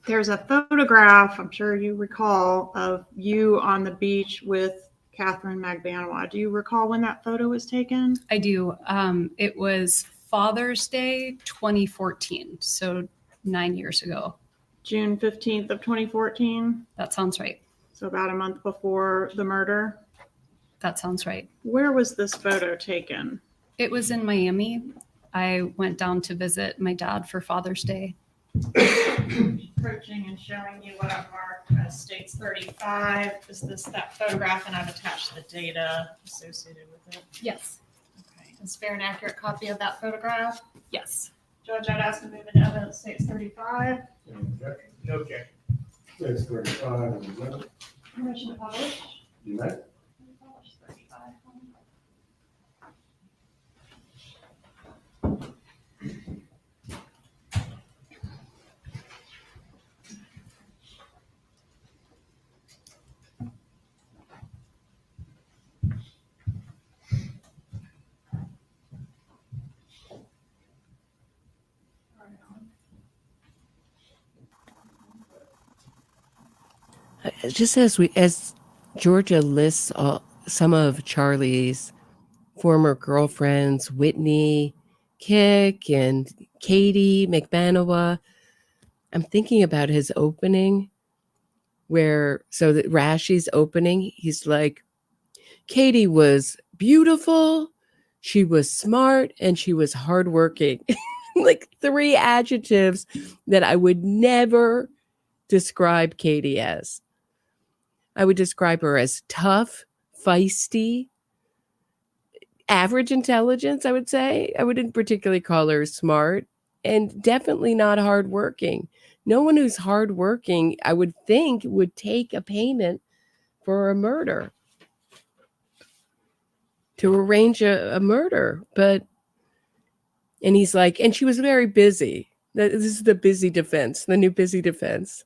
there's a photograph, I'm sure you recall, of you on the beach with Catherine Magbanua. Do you recall when that photo was taken? I do. It was Father's Day 2014, so 9 years ago. June 15th of 2014? That sounds right. So about a month before the murder? That sounds right. Where was this photo taken? It was in Miami. I went down to visit my dad for Father's Day. Approaching and showing you what I've marked as states 35. Is this that photograph? And I've attached the data associated with it. Yes. Okay. Is fair and accurate copy of that photograph? Yes. Judge, I'd ask to move into evidence states 35. Any objection? No objection. Six 35 is admitted. Permission to publish. You may. Publish 35. Just as Georgia lists some of Charlie's former girlfriends, Whitney, Kick, and Katie McManawa, I'm thinking about his opening so that Rashi's opening, he's like, Katie was beautiful, she was smart, and she was hardworking. Like 3 adjectives that I would never describe Katie as. I would describe her as tough, feisty, average intelligence, I would say. I wouldn't particularly call her smart, and definitely not hardworking. No one who's hardworking, I would think, would take a payment for a murder, to arrange a murder. And he's like, and she was very busy. This is the busy defense, the new busy defense.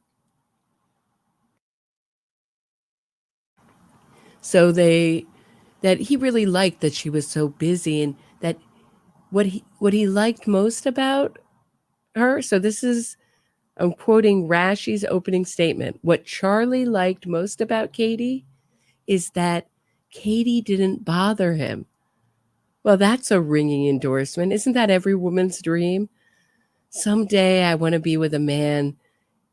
So that he really liked that she was so busy, and that what he liked most about her. So I'm quoting Rashi's opening statement. What Charlie liked most about Katie is that Katie didn't bother him. Well, that's a ringing endorsement. Isn't that every woman's dream? Someday I want to be with a man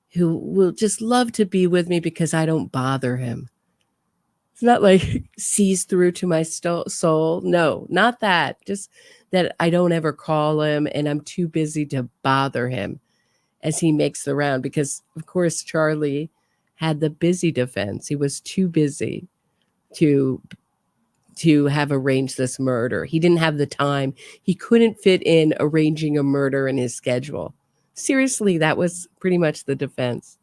who will just love to be with me because I don't bother him. It's not like sees through to my soul. No, not that. Just that I don't ever call him and I'm too busy to bother him as he makes the round. Because, of course, Charlie had the busy defense. He was too busy to have arranged this murder. He didn't have the time. He couldn't fit in arranging a murder in his schedule. Seriously, that was pretty much the defense.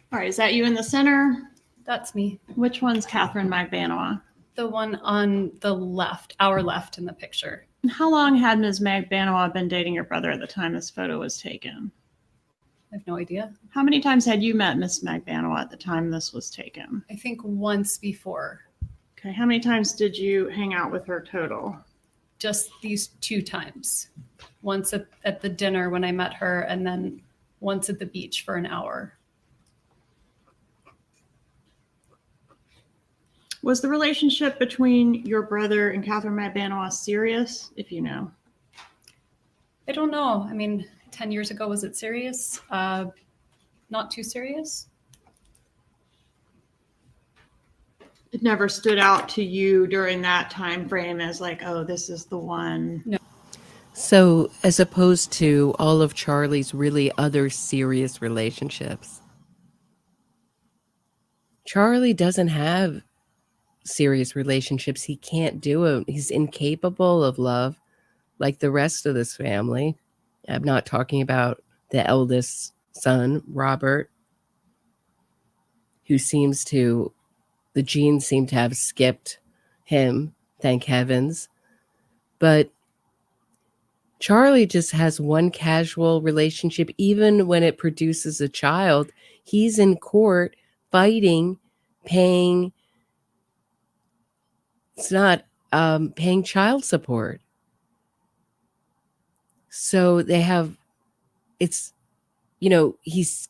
All right, is that you in the center? That's me. Which one's Catherine McManawa? The one on the left, our left in the picture. And how long had Ms. McManawa been dating your brother at the time this photo was taken? I have no idea. How many times had you met Ms. McManawa at the time this was taken? I think once before. Okay, how many times did you hang out with her total? Just these 2 times. Once at the dinner when I met her, and then once at the beach for an hour. Was the relationship between your brother and Catherine McManawa serious, if you know? I don't know. I mean, 10 years ago, was it serious? Not too serious. It never stood out to you during that time frame as like, oh, this is the one. No. So as opposed to all of Charlie's really other serious relationships, Charlie doesn't have serious relationships. He can't do it. He's incapable of love like the rest of this family. I'm not talking about the eldest son, Robert, who the genes seem to have skipped him, thank heavens. But Charlie just has one casual relationship. Even when it produces a child, he's in court fighting, paying child support. So he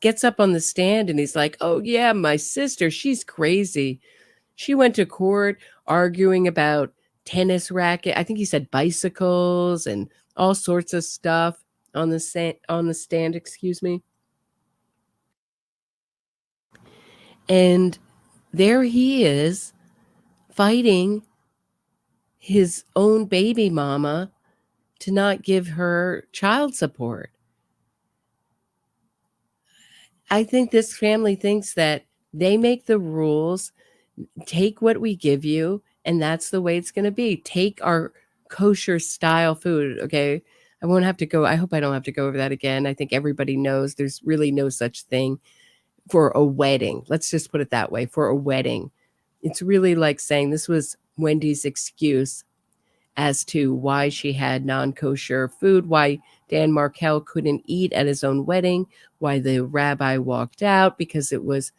gets up on the stand and he's like, oh yeah, my sister, she's crazy. She went to court arguing about tennis racket. I think he said bicycles and all sorts of stuff on the stand, excuse me. And there he is fighting his own baby mama to not give her child support. I think this family thinks that they make the rules, take what we give you, and that's the way it's going to be. Take our kosher style food, okay? I won't have to go. I hope I don't have to go over that again. I think everybody knows there's really no such thing for a wedding. Let's just put it that way. For a wedding, it's really like saying this was Wendy's excuse as to why she had non-kosher food, why Dan Markel couldn't eat at his own wedding, why the rabbi walked out because it was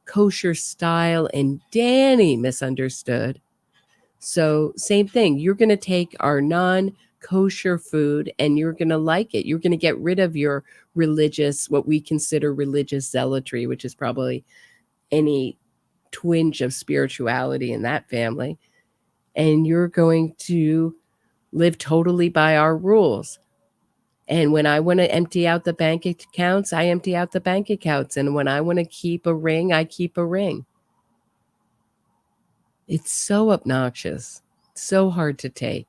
kosher style and Danny misunderstood. So same thing. You're going to take our non-kosher food and you're going to like it. You're going to get rid of your religious, what we consider religious zealotry, which is probably any twinge of spirituality in that family. And you're going to live totally by our rules. And when I want to empty out the bank accounts, I empty out the bank accounts. And when I want to keep a ring, I keep a ring. It's so obnoxious, so hard to take.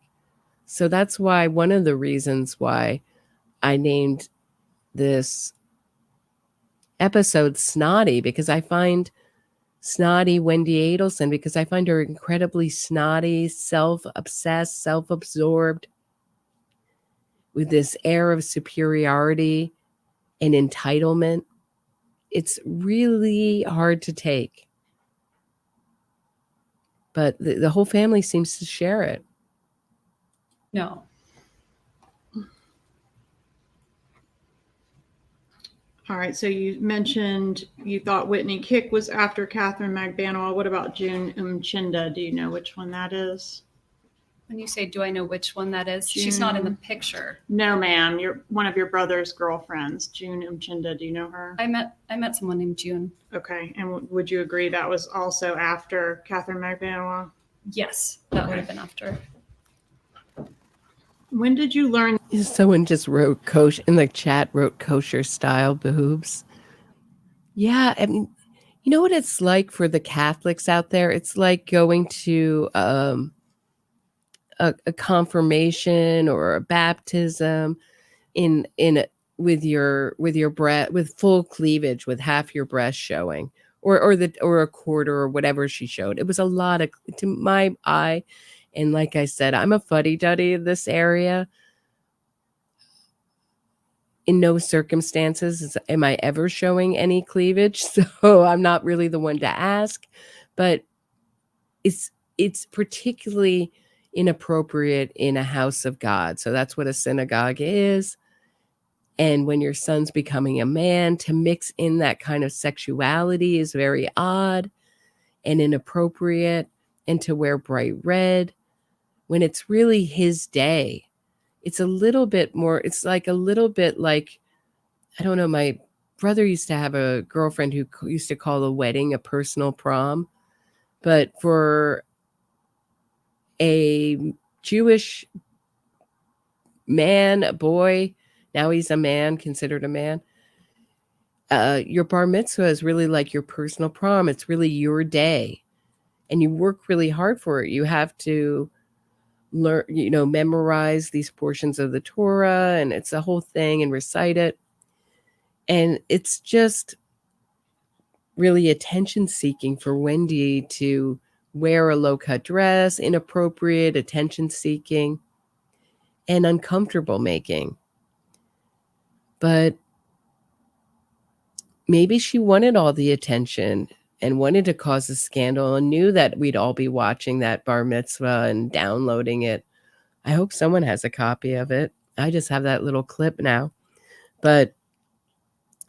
So that's why one of the reasons why I named this episode Snotty, because I find Snotty Wendi Adelson, because I find her incredibly snotty, self-obsessed, self-absorbed, with this air of superiority and entitlement. It's really hard to take. But the whole family seems to share it. No. All right, so you mentioned you thought Whitney Kick was after Catherine Magbanua. What about June Mchinda? Do you know which one that is? When you say, do I know which one that is? She's not in the picture. No, ma'am. You're one of your brother's girlfriends, June Mchinda. Do you know her? I met someone named June. Okay, and would you agree that was also after Catherine Magbanua? Yes, that would have been after. When did you learn? Someone just wrote kosher in the chat, wrote kosher style boobs. Yeah, I mean, you know what it's like for the Catholics out there? It's like going to a confirmation or a baptism with your breast, with full cleavage, with half your breast showing, or a quarter or whatever she showed. It was a lot of, to my eye. And like I said, I'm a fuddy-duddy in this area. In no circumstances am I ever showing any cleavage. So I'm not really the one to ask. But it's particularly inappropriate in a house of God. So that's what a synagogue is. And when your son's becoming a man, to mix in that kind of sexuality is very odd and inappropriate. And to wear bright red when it's really his day. It's a little bit more, it's like a little bit like, I don't know, my brother used to have a girlfriend who used to call a wedding a personal prom. But for a Jewish man, a boy, now he's a man, considered a man, your bar mitzvah is really like your personal prom. It's really your day. And you work really hard for it. You have to learn, memorize these portions of the Torah, and it's a whole thing, and recite it. And it's just really attention seeking for Wendi to wear a low cut dress, inappropriate, attention seeking, and uncomfortable making. But maybe she wanted all the attention and wanted to cause a scandal and knew that we'd all be watching that bar mitzvah and downloading it. I hope someone has a copy of it. I just have that little clip now. But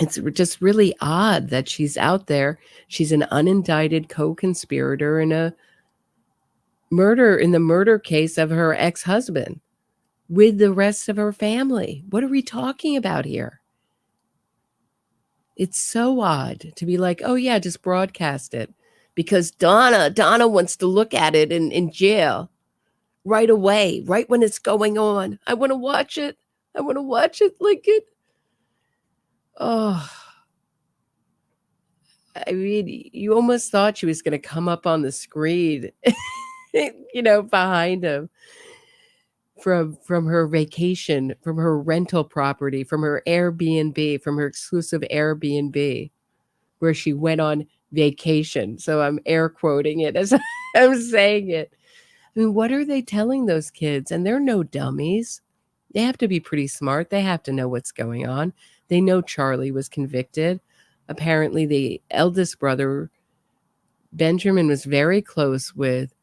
it's just really odd that she's out there. She's an unindicted co-conspirator in the murder case of her ex-husband with the rest of her family. What are we talking about here? It's so odd to be like, oh yeah, just broadcast it because Donna wants to look at it in jail. right away, right when it's going on. I want to watch it. I want to watch it like it. Oh, I mean, you almost thought she was going to come up on the screen, behind him from her vacation, from her rental property, from her Airbnb, from her exclusive Airbnb, where she went on vacation. So I'm air quoting it as I'm saying it. I mean, what are they telling those kids? And they're no dummies. They have to be pretty smart. They have to know what's going on. They know Charlie was convicted. Apparently, the eldest brother, Benjamin, was very close with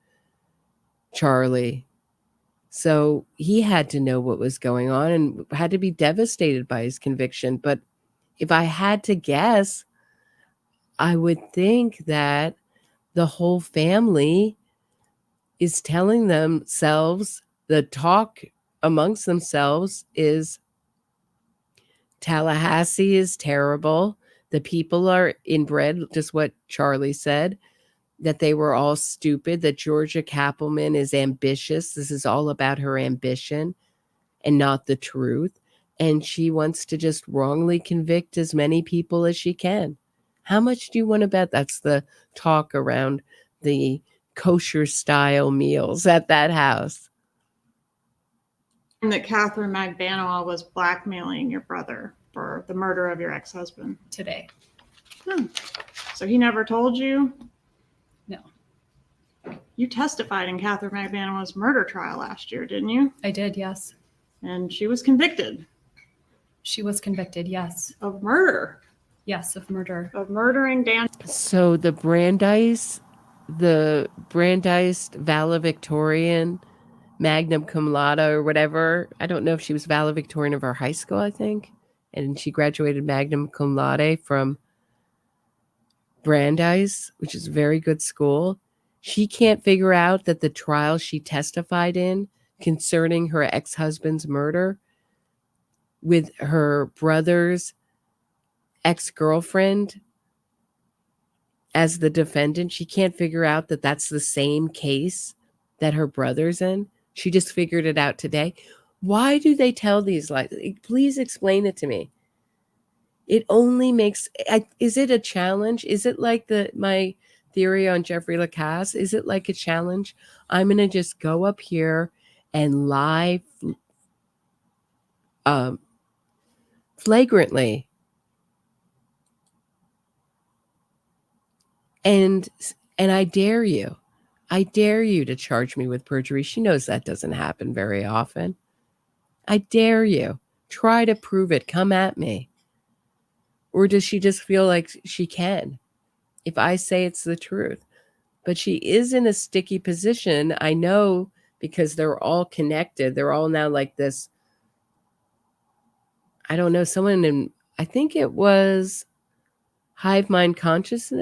Charlie. So he had to know what was going on and had to be devastated by his conviction. But if I had to guess, I would think that the whole family is telling themselves, the talk amongst themselves is Tallahassee is terrible. The people are inbred, just what Charlie said, that they were all stupid, that Georgia Kappelman is ambitious. This is all about her ambition and not the truth. And she wants to just wrongly convict as many people as she can. How much do you want to bet? That's the talk around the kosher style meals at that house. That Catherine McBanoa was blackmailing your brother for the murder of your ex-husband. Today. So he never told you? No. You testified in Catherine McBanoa's murder trial last year, didn't you? I did, yes. And she was convicted. She was convicted, yes. Of murder. Yes, of murder. Of murdering Dan. So the Brandeis valedictorian, magna cum laude or whatever. I don't know if she was valedictorian of her high school, I think. And she graduated magna cum laude from Brandeis, which is a very good school. She can't figure out that the trial she testified in concerning her ex-husband's murder with her brother's ex-girlfriend as the defendant, she can't figure out that that's the same case that her brother's in. She just figured it out today. Why do they tell these lies? Please explain it to me. It only makes, is it a challenge? Is it like my theory on Jeffrey Lacasse? Is it like a challenge? I'm going to just go up here and lie flagrantly. And I dare you. I dare you to charge me with perjury. She knows that doesn't happen very often. I dare you. Try to prove it. Come at me. Or does she just feel like she can if I say it's the truth? But she is in a sticky position. I know, because they're all connected. They're all now like this. I don't know. Someone in, I think it was Hive Mind Conscious in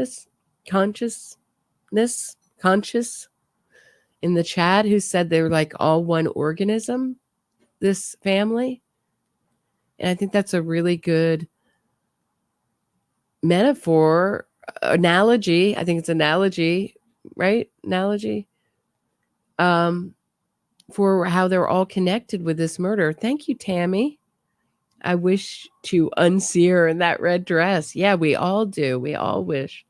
the chat, who said they were like all one organism, this family. And I think that's a really good metaphor, analogy. I think it's analogy, right? Analogy for how they're all connected with this murder. Thank you, Tammie. I wish to unsee her in that red dress. Yeah, we all do. We all wish.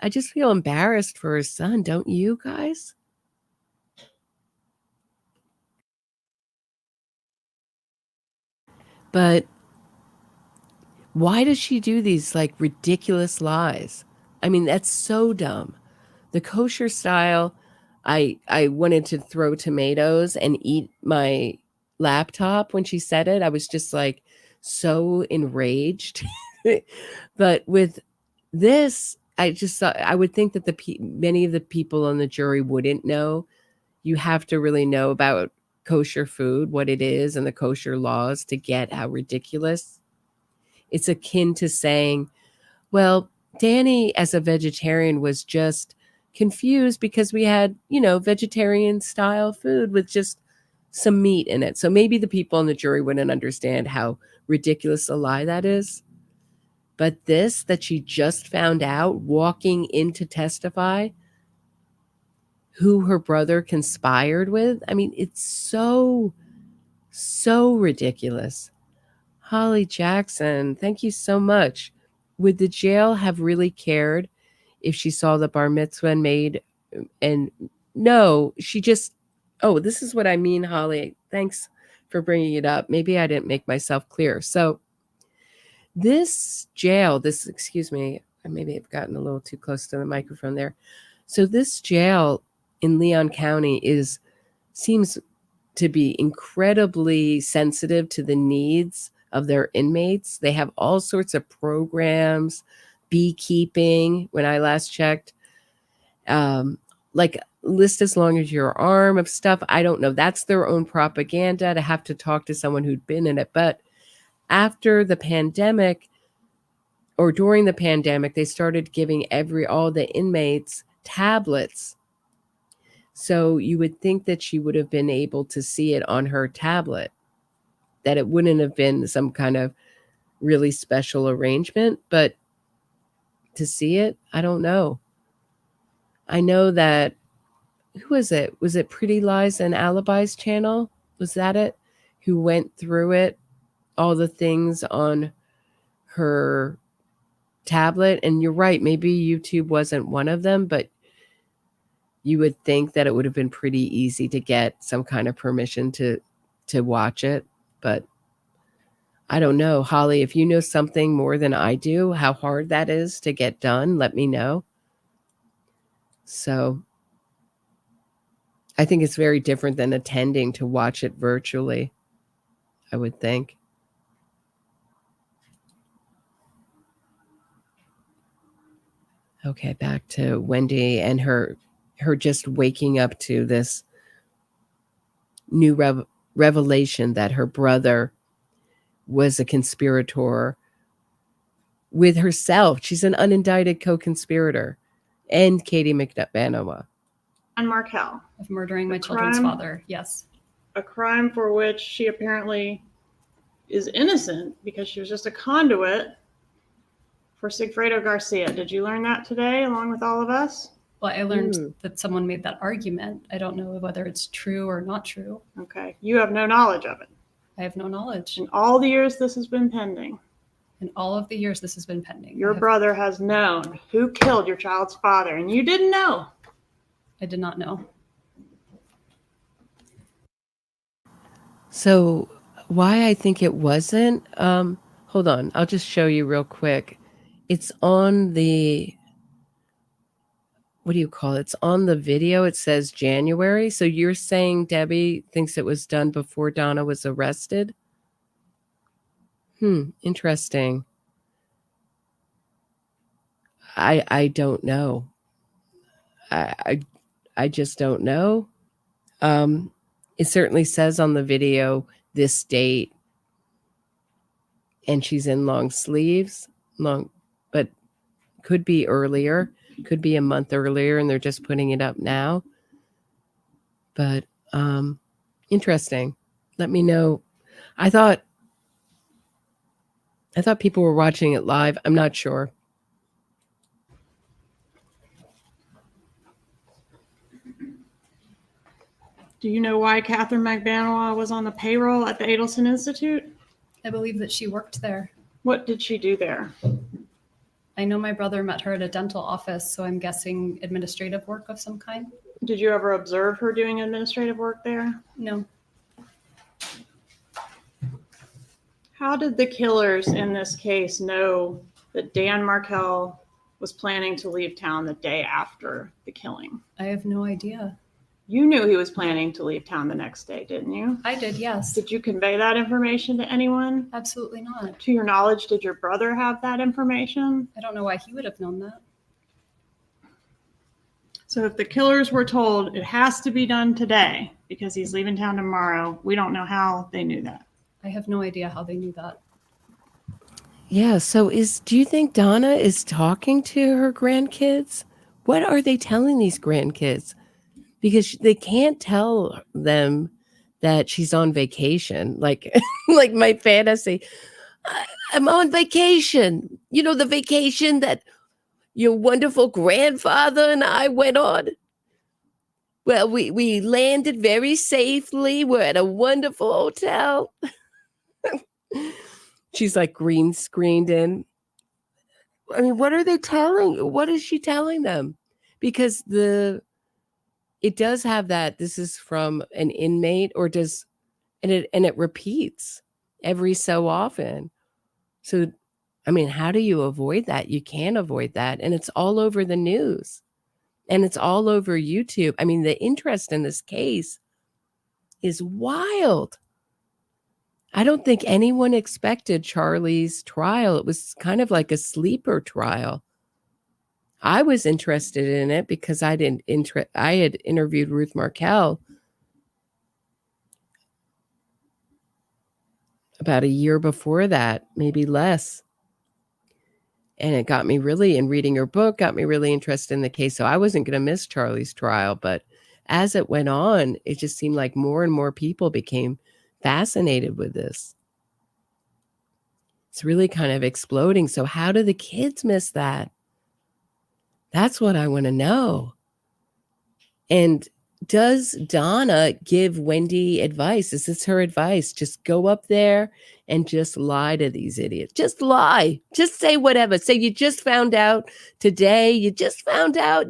I just feel embarrassed for her son, don't you guys? But why does she do these like ridiculous lies? I mean, that's so dumb. The kosher style, I wanted to throw tomatoes and eat my laptop when she said it. I was just like so enraged. But with this, I just thought, I would think that many of the people on the jury wouldn't know. You have to really know about kosher food, what it is, and the kosher laws to get how ridiculous. It's akin to saying, well, Danny as a vegetarian was just confused because we had, vegetarian style food with just some meat in it. So maybe the people on the jury wouldn't understand how ridiculous a lie that is. But this that she just found out walking in to testify, who her brother conspired with. I mean, it's so ridiculous. Holly Jackson, thank you so much. Would the jail have really cared if she saw the bar mitzvah made? And no, she just, oh, this is what I mean, Holly. Thanks for bringing it up. Maybe I didn't make myself clear. So this jail, excuse me, maybe I've gotten a little too close to the microphone there. So this jail in Leon County seems to be incredibly sensitive to the needs of their inmates. They have all sorts of programs, beekeeping, when I last checked, like list as long as your arm of stuff. I don't know. That's their own propaganda to have to talk to someone who'd been in it. But after the pandemic, or during the pandemic, they started giving all the inmates tablets. So you would think that she would have been able to see it on her tablet, that it wouldn't have been some kind of really special arrangement, but to see it, I don't know. I know that, who was it? Was it Pretty Lies and Alibis channel? Was that it? Who went through it, all the things on her tablet. And you're right, maybe YouTube wasn't one of them, but you would think that it would have been pretty easy to get some kind of permission to watch it. But I don't know. Holly, if you know something more than I do, how hard that is to get done, let me know. So I think it's very different than attending to watch it virtually, I would think. Okay, back to Wendi and her just waking up to this new revelation that her brother was a conspirator with herself. She's an unindicted co-conspirator, and Katie McBanoa. Dan Markel. Of murdering my children's father, yes. A crime for which she apparently is innocent because she was just a conduit for Sigfredo Garcia. Did you learn that today along with all of us? Well, I learned that someone made that argument. I don't know whether it's true or not true. Okay. You have no knowledge of it. I have no knowledge. In all the years this has been pending. In all of the years this has been pending. Your brother has known who killed your child's father, and you didn't know. I did not know. So why I think it wasn't, hold on, I'll just show you real quick. It's on the, what do you call it? It's on the video. It says January. So you're saying Debbie thinks it was done before Donna was arrested? Interesting. I don't know. I just don't know. It certainly says on the video this date, and she's in long sleeves, but could be earlier, could be a month earlier, and they're just putting it up now. But interesting. Let me know. I thought people were watching it live. I'm not sure. Do you know why Catherine McBanoa was on the payroll at the Adelson Institute? I believe that she worked there. What did she do there? I know my brother met her at a dental office, so I'm guessing administrative work of some kind. Did you ever observe her doing administrative work there? No. How did the killers in this case know that Dan Markel was planning to leave town the day after the killing? I have no idea. You knew he was planning to leave town the next day, didn't you? I did, yes. Did you convey that information to anyone? Absolutely not. To your knowledge, did your brother have that information? I don't know why he would have known that. So if the killers were told it has to be done today because he's leaving town tomorrow, we don't know how they knew that. I have no idea how they knew that. Yeah, so do you think Donna is talking to her grandkids? What are they telling these grandkids? Because they can't tell them that she's on vacation. Like my fantasy. I'm on vacation. You know, the vacation that your wonderful grandfather and I went on. Well, we landed very safely. We're at a wonderful hotel. She's like green screened in. I mean, what are they telling? What is she telling them? Because it does have that. This is from an inmate, or does, and it repeats every so often. So, I mean, how do you avoid that? You can't avoid that, and it's all over the news, and it's all over YouTube. I mean, the interest in this case is wild. I don't think anyone expected Charlie's trial. It was kind of like a sleeper trial. I was interested in it because I had interviewed Ruth Markel about a year before that, maybe less. And it got me really, in reading her book, got me really interested in the case. So I wasn't going to miss Charlie's trial. But as it went on, it just seemed like more and more people became fascinated with this. It's really kind of exploding. So how do the kids miss that? That's what I want to know. And does Donna give Wendi advice? Is this her advice? Just go up there and just lie to these idiots. Just lie. Just say whatever. Say you just found out today. You just found out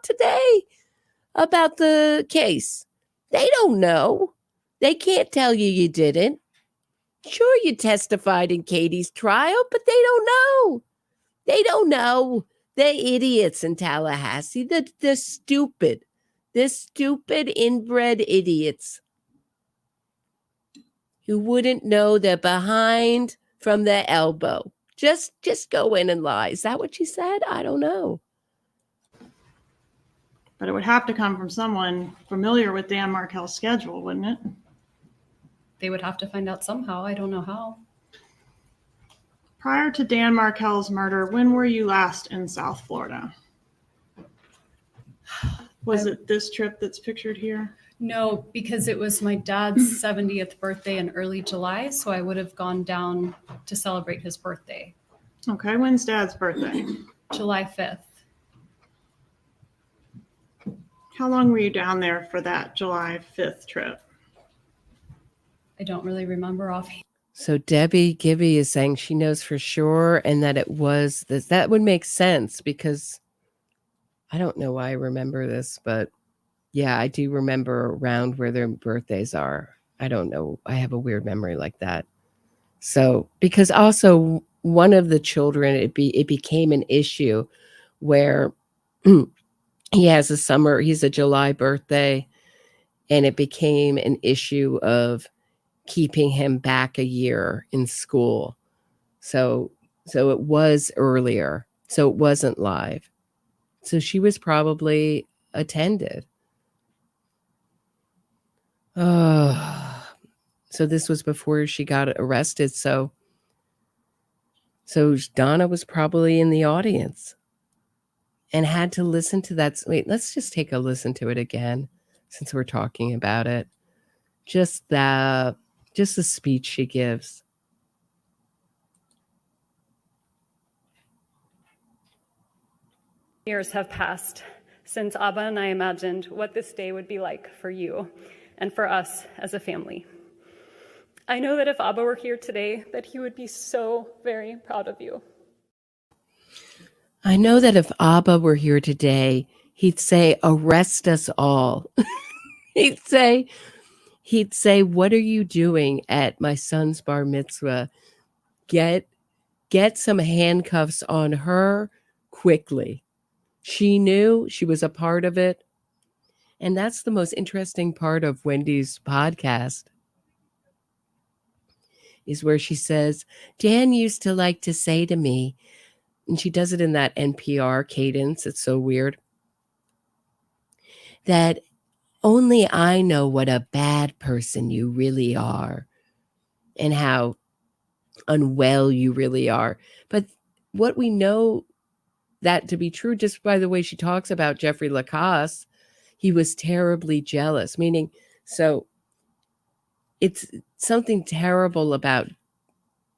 today about the case. They don't know. They can't tell you didn't. Sure, you testified in Katie's trial, but they don't know. They don't know. They're idiots in Tallahassee. The stupid inbred idiots who wouldn't know they're behind from their elbow. Just go in and lie. Is that what she said? I don't know. But it would have to come from someone familiar with Dan Markel's schedule, wouldn't it? They would have to find out somehow. I don't know how. Prior to Dan Markel's murder, when were you last in South Florida? Was it this trip that's pictured here? No, because it was my dad's 70th birthday in early July, so I would have gone down to celebrate his birthday. Okay, when's Dad's birthday? July 5th. How long were you down there for that July 5th trip? I don't really remember offhand. So Debbie Gibby is saying she knows for sure, and that it was this. That would make sense because I don't know why I remember this, but yeah, I do remember around where their birthdays are. I don't know. I have a weird memory like that. So, because also one of the children, it became an issue where he's a July birthday, and it became an issue of keeping him back a year in school. So it was earlier. So it wasn't live. So she was probably attended. Oh, so this was before she got arrested. So Donna was probably in the audience and had to listen to that. Wait, let's just take a listen to it again since we're talking about it. Just the speech she gives. Years have passed since Abba and I imagined what this day would be like for you and for us as a family. I know that if Abba were here today, that he would be so very proud of you. I know that if Abba were here today, he'd say, arrest us all. he'd say, what are you doing at my son's bar mitzvah? Get some handcuffs on her quickly. She knew, she was a part of it. And that's the most interesting part of Wendi's podcast, is where she says, Dan used to like to say to me, and she does it in that NPR cadence, it's so weird, that only I know what a bad person you really are and how unwell you really are. But what we know that to be true, just by the way she talks about Jeffrey Lacasse, he was terribly jealous, meaning, so it's something terrible about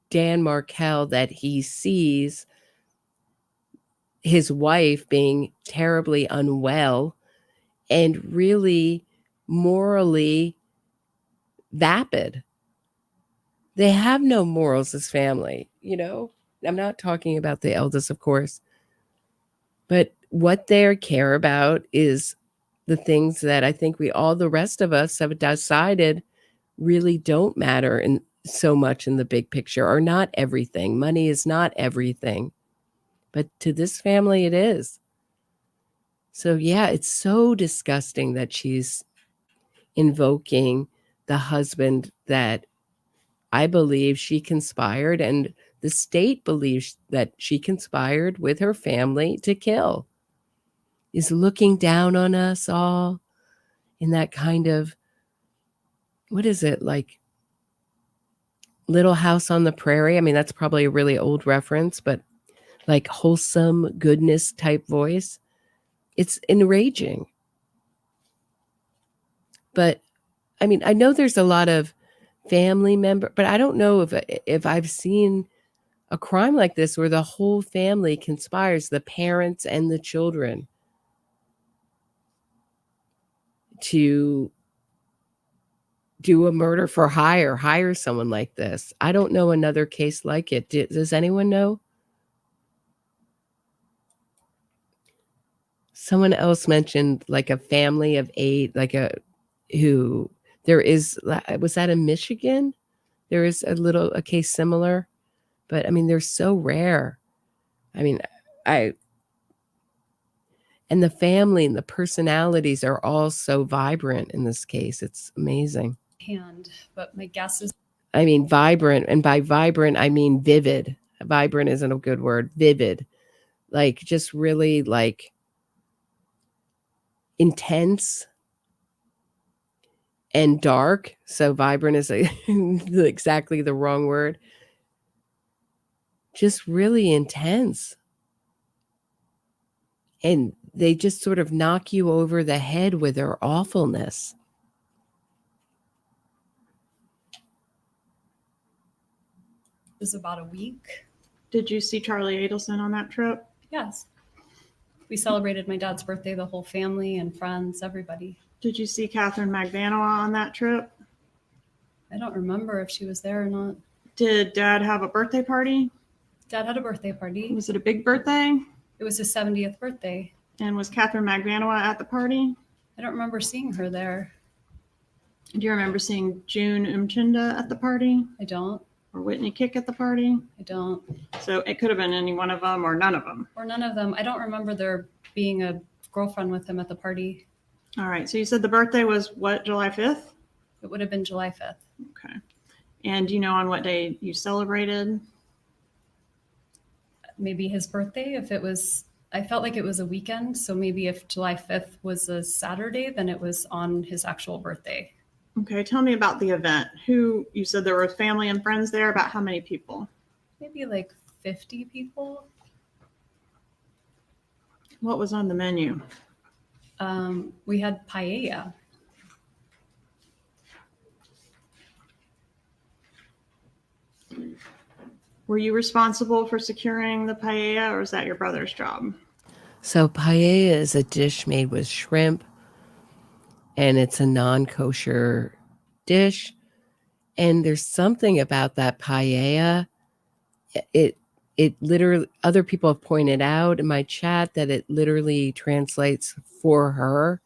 Dan Markel that he sees his wife being terribly unwell and really morally vapid. They have no morals as family, you know? I'm not talking about the eldest, of course. But what they care about is the things that I think the rest of us have decided really don't matter in so much in the big picture, or not everything. Money is not everything. But to this family, it is. So yeah, it's so disgusting that she's invoking the husband that I believe she conspired, and the state believes that she conspired with her family to kill. Is looking down on us all in that kind of, what is it, like Little House on the Prairie? I mean, that's probably a really old reference, but like wholesome goodness type voice. It's enraging. But I mean, I know there's a lot of family member, but I don't know if I've seen a crime like this where the whole family conspires, the parents and the children, to do a murder for hire someone like this. I don't know another case like it. Does anyone know? Someone else mentioned like a family of 8, like a was that in Michigan? There is a case similar, but I mean, they're so rare. I mean, and the family and the personalities are all so vibrant in this case. It's amazing. But my guess is, I mean, vibrant, and by vibrant, I mean vivid. Vibrant isn't a good word. Vivid. Like, just really, like, intense and dark. So vibrant is exactly the wrong word. Just really intense. And they just sort of knock you over the head with their awfulness. is about a week. Did you see Charlie Adelson on that trip? Yes. We celebrated my dad's birthday, the whole family and friends, everybody. Did you see Catherine Magdanoa on that trip? I don't remember if she was there or not. Did Dad have a birthday party? Dad had a birthday party. Was it a big birthday? It was his 70th birthday. And was Catherine Magdanoa at the party? I don't remember seeing her there. Do you remember seeing June Umchinda at the party? I don't. Or Whitney Kick at the party? I don't. So it could have been any one of them or none of them. Or none of them. I don't remember there being a girlfriend with him at the party. All right. So you said the birthday was what, July 5th? It would have been July 5th. Okay. And do you know on what day you celebrated? Maybe his birthday. If it was, I felt like it was a weekend. So maybe if July 5th was a Saturday, then it was on his actual birthday. Okay. Tell me about the event. You said there were family and friends there. About how many people? Maybe like 50 people. What was on the menu? We had paella. Were you responsible for securing the paella, or is that your brother's job? So paella is a dish made with shrimp, and it's a non-kosher dish. And there's something about that paella. It literally, other people have pointed out in my chat that it literally translates for her.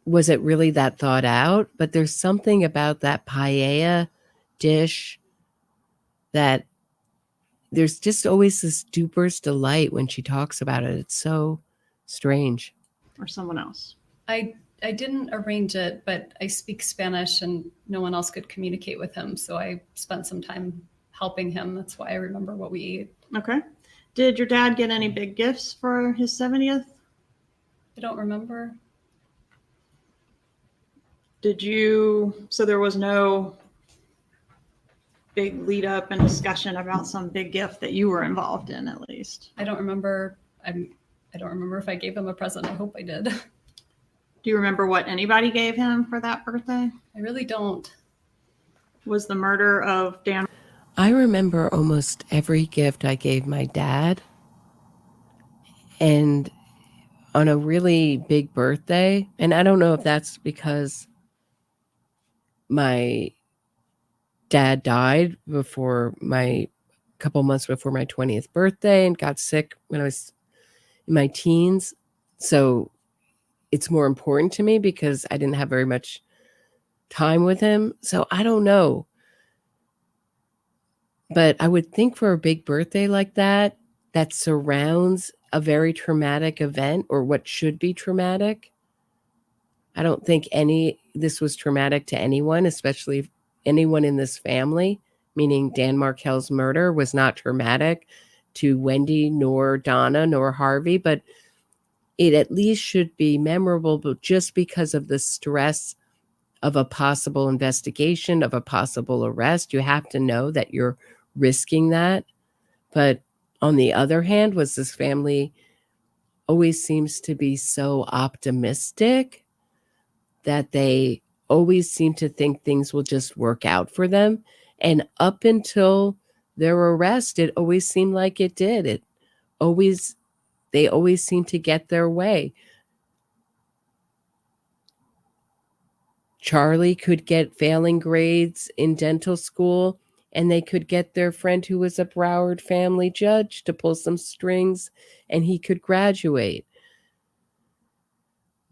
Was it really that thought out? But there's something about that paella dish that there's just always this duper's delight when she talks about it. It's so strange. Or someone else? I didn't arrange it, but I speak Spanish and no one else could communicate with him. So I spent some time helping him. That's why I remember what we ate. Okay. Did your dad get any big gifts for his 70th? I don't remember. So there was no big lead up and discussion about some big gift that you were involved in, at least? I don't remember. I don't remember if I gave him a present. I hope I did. Do you remember what anybody gave him for that birthday? I really don't. Was the murder of Dan? I remember almost every gift I gave my dad. And on a really big birthday. And I don't know if that's because my dad died a couple months before my 20th birthday and got sick when I was in my teens. So it's more important to me because I didn't have very much time with him. So I don't know. But I would think for a big birthday like that surrounds a very traumatic event or what should be traumatic. I don't think this was traumatic to anyone, especially anyone in this family, meaning Dan Markel's murder was not traumatic to Wendi, nor Donna, nor Harvey, but it at least should be memorable, but just because of the stress of a possible investigation, of a possible arrest, you have to know that you're risking that. But on the other hand, was this family always seems to be so optimistic that they always seem to think things will just work out for them. And up until their arrest, it always seemed like it did. They always seem to get their way. Charlie could get failing grades in dental school, and they could get their friend who was a Broward family judge to pull some strings, and he could graduate.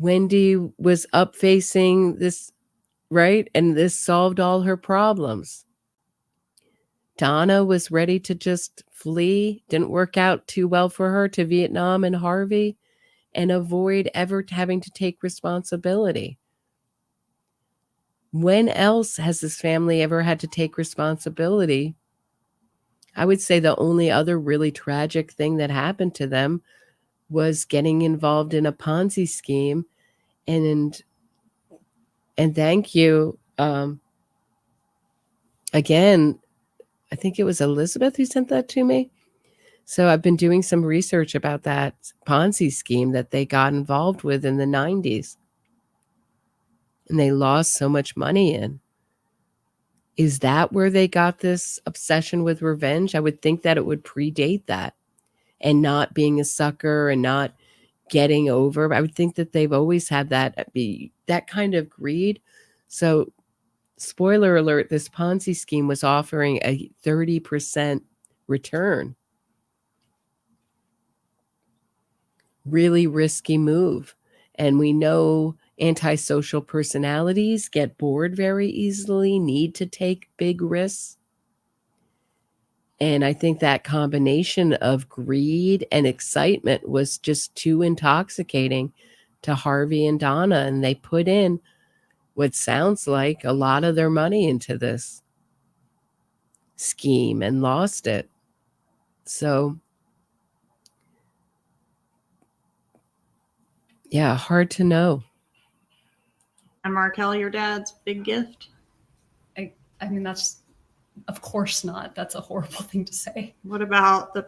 Wendi was up facing this, right? And this solved all her problems. Donna was ready to just flee. Didn't work out too well for her, to Vietnam and Harvey, and avoid ever having to take responsibility. When else has this family ever had to take responsibility? I would say the only other really tragic thing that happened to them was getting involved in a Ponzi scheme. And thank you. Again, I think it was Elizabeth who sent that to me. So I've been doing some research about that Ponzi scheme that they got involved with in the 90s. And they lost so much money in. Is that where they got this obsession with revenge? I would think that it would predate that, and not being a sucker and not getting over. I would think that they've always had that kind of greed. So spoiler alert, this Ponzi scheme was offering a 30% return. Really risky move. And we know antisocial personalities get bored very easily, need to take big risks. And I think that combination of greed and excitement was just too intoxicating to Harvey and Donna. And they put in what sounds like a lot of their money into this scheme and lost it. So, yeah, hard to know. And Markel, your dad's big gift? I mean, that's, of course not. That's a horrible thing to say. What about the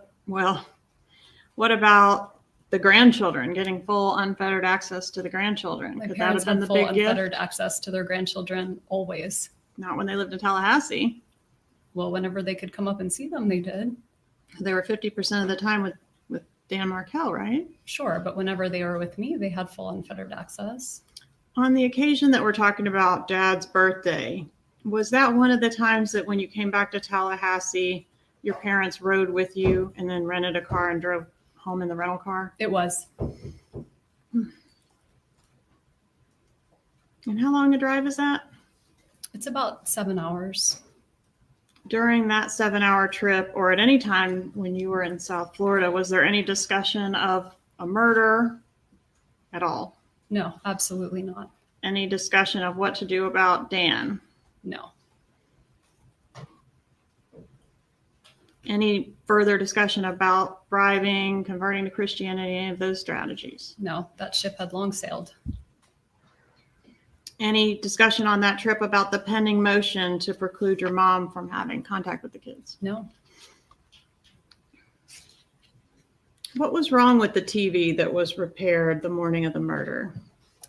grandchildren, getting full unfettered access to the grandchildren? My Could that parents have been had the full big gift? unfettered access to their grandchildren always. Not when they lived in Tallahassee. Well, whenever they could come up and see them, they did. They were 50% of the time with Dan Markel, right? Sure, but whenever they were with me, they had full unfettered access. On the occasion that we're talking about, Dad's birthday, was that one of the times that when you came back to Tallahassee, your parents rode with you and then rented a car and drove home in the rental car? It was. And how long a drive is that? It's about 7 hours. During that 7-hour trip, or at any time when you were in South Florida, was there any discussion of a murder at all? No, absolutely not. Any discussion of what to do about Dan? No. Any further discussion about bribing, converting to Christianity, any of those strategies? No, that ship had long sailed. Any discussion on that trip about the pending motion to preclude your mom from having contact with the kids? No. What was wrong with the TV that was repaired the morning of the murder?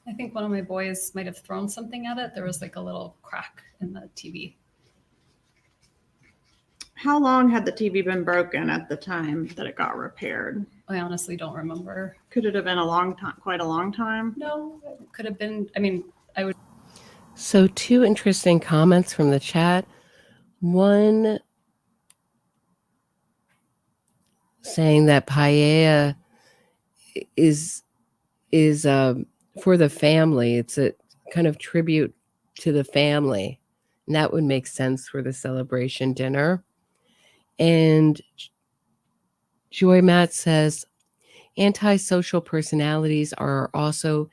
I think one of my boys might have thrown something at it. There was like a little crack in the TV. How long had the TV been broken at the time that it got repaired? I honestly don't remember. Could it have been a long time, quite a long time? No, it could have been. I mean, I would. So, two interesting comments from the chat. One saying that paella is for the family. It's a kind of tribute to the family, and that would make sense for the celebration dinner. And Joy Matt says antisocial personalities are also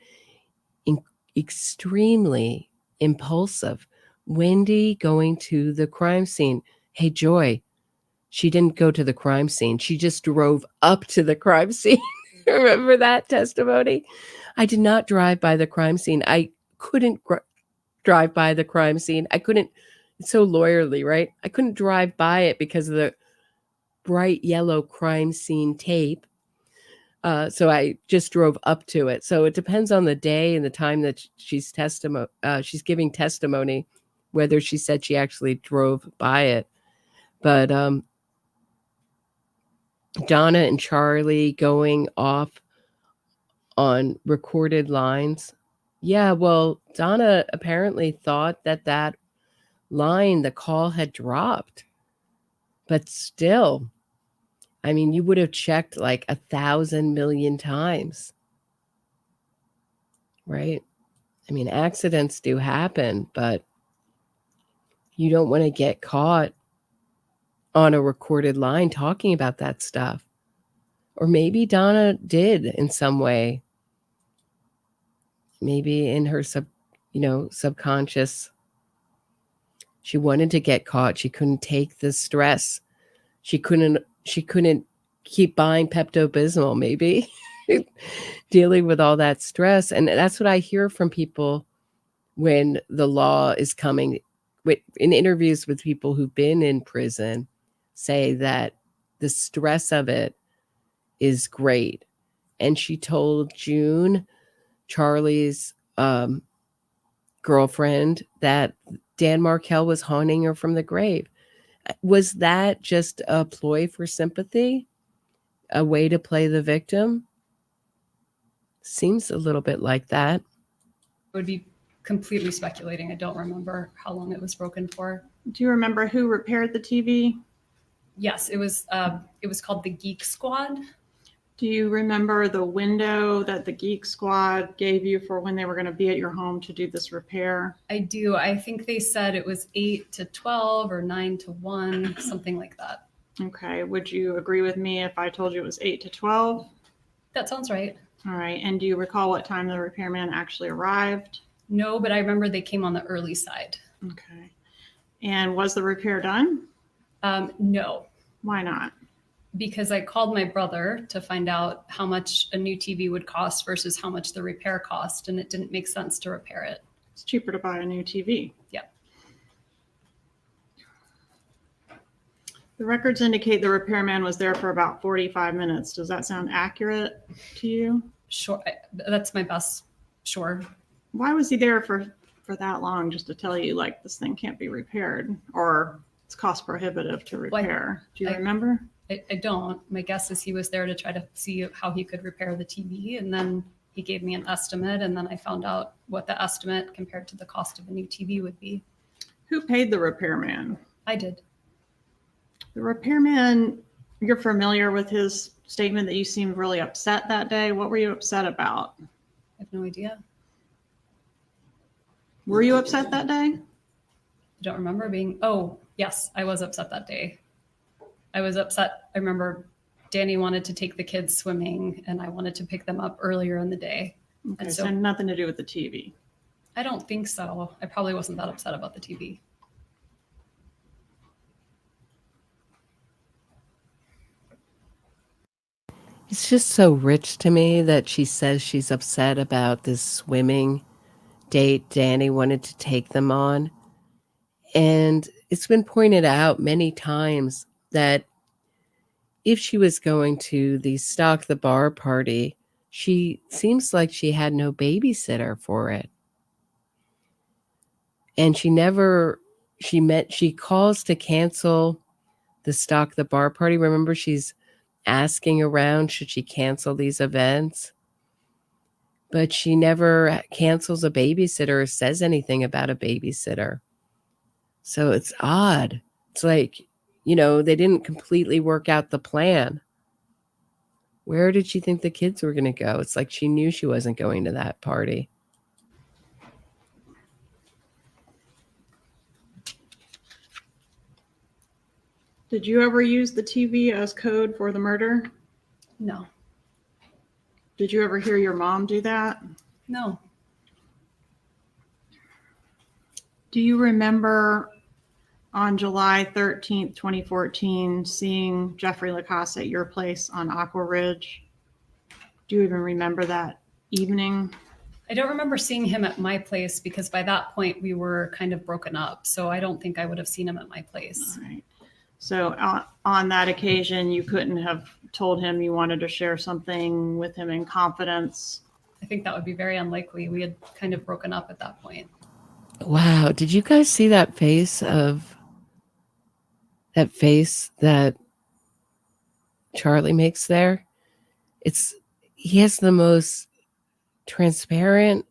extremely impulsive. Wendi going to the crime scene. Hey, Joy, she didn't go to the crime scene. She just drove up to the crime scene. Remember that testimony? I did not drive by the crime scene. I couldn't drive by the crime scene. I couldn't. It's so lawyerly, right? I couldn't drive by it because of the bright yellow crime scene tape. So I just drove up to it. So it depends on the day and the time that she's giving testimony, whether she said she actually drove by it. But Donna and Charlie going off on recorded lines. Yeah, well, Donna apparently thought that line, the call had dropped. But still, I mean, you would have checked like 1,000 million times, right? I mean, accidents do happen, but you don't want to get caught on a recorded line talking about that stuff. Or maybe Donna did in some way. Maybe in her subconscious, she wanted to get caught. She couldn't take the stress. She couldn't keep buying Pepto-Bismol, maybe, dealing with all that stress. And that's what I hear from people when the law is coming. In interviews with people who've been in prison, say that the stress of it is great. And she told June, Charlie's girlfriend, that Dan Markel was haunting her from the grave. Was that just a ploy for sympathy? A way to play the victim? Seems a little bit like that. I would be completely speculating. I don't remember how long it was broken for. Do you remember who repaired the TV? Yes, it was called the Geek Squad. Do you remember the window that the Geek Squad gave you for when they were going to be at your home to do this repair? I do. I think they said it was 8 to 12 or 9 to 1, something like that. Okay. Would you agree with me if I told you it was 8 to 12? That sounds right. All right. And do you recall what time the repairman actually arrived? No, but I remember they came on the early side. Okay. And was the repair done? No. Why not? Because I called my brother to find out how much a new TV would cost versus how much the repair cost, and it didn't make sense to repair it. It's cheaper to buy a new TV. Yeah. The records indicate the repairman was there for about 45 minutes. Does that sound accurate to you? Sure. That's my best. Sure. Why was he there for that long, just to tell you, like, this thing can't be repaired or it's cost prohibitive to repair? Do you remember? I don't. My guess is he was there to try to see how he could repair the TV, and then he gave me an estimate, and then I found out what the estimate compared to the cost of a new TV would be. Who paid the repairman? I did. The repairman, you're familiar with his statement that you seemed really upset that day. What were you upset about? I have no idea. Were you upset that day? I don't remember being, oh, yes, I was upset that day. I was upset. I remember Danny wanted to take the kids swimming and I wanted to pick them up earlier in the day. Okay, And so nothing to do with the TV. I don't think so. I probably wasn't that upset about the TV. It's just so rich to me that she says she's upset about this swimming date Danny wanted to take them on. And it's been pointed out many times that if she was going to the Stock the Bar party, she seems like she had no babysitter for it. And she calls to cancel the Stock the Bar party. Remember, she's asking around, should she cancel these events? But she never cancels a babysitter or says anything about a babysitter. So it's odd. It's like, they didn't completely work out the plan. Where did she think the kids were going to go? It's like she knew she wasn't going to that party. Did you ever use the TV as code for the murder? No. Did you ever hear your mom do that? No. Do you remember on July 13th, 2014, seeing Jeffrey Lacoste at your place on Aqua Ridge? Do you even remember that evening? I don't remember seeing him at my place because by that point we were kind of broken up. So I don't think I would have seen him at my place. All right. So on that occasion, you couldn't have told him you wanted to share something with him in confidence? I think that would be very unlikely. We had kind of broken up at that point. Wow. Did you guys see that face that Charlie makes there? He has the most transparent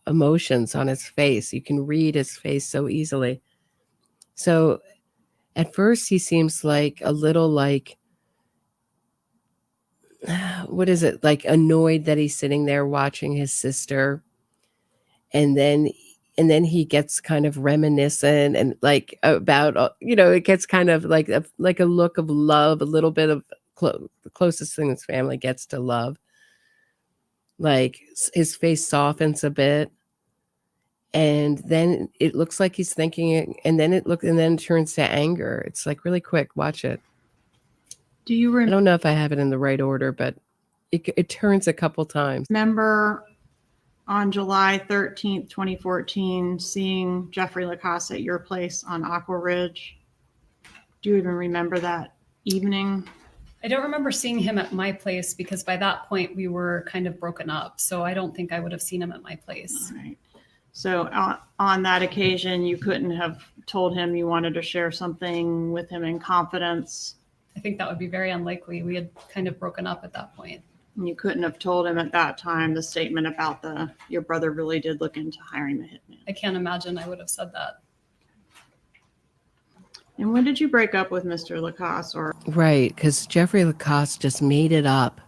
emotions on his face. You can read his face so easily. So at first he seems like a little like, what is it? Like annoyed that he's sitting there watching his sister. And then he gets kind of reminiscent and like about, it gets kind of like a look of love, a little bit of the closest thing his family gets to love. Like his face softens a bit. And then it looks like he's thinking, and then it turns to anger. It's like really quick. Watch it. Do you I don't know if I have it in the right order, but it turns a couple times. remember on July 13th, 2014, seeing Jeffrey Lacoste at your place on Aqua Ridge? Do you even remember that evening? I don't remember seeing him at my place because by that point we were kind of broken up. So I don't think I would have seen him at my place. All right. So on that occasion, you couldn't have told him you wanted to share something with him in confidence? I think that would be very unlikely. We had kind of broken up at that point. And you couldn't have told him at that time the statement about your brother really did look into hiring a hitman? I can't imagine I would have said that. And when did you break up with Mr. Lacoste? Right, because Jeffrey Lacoste just made it up.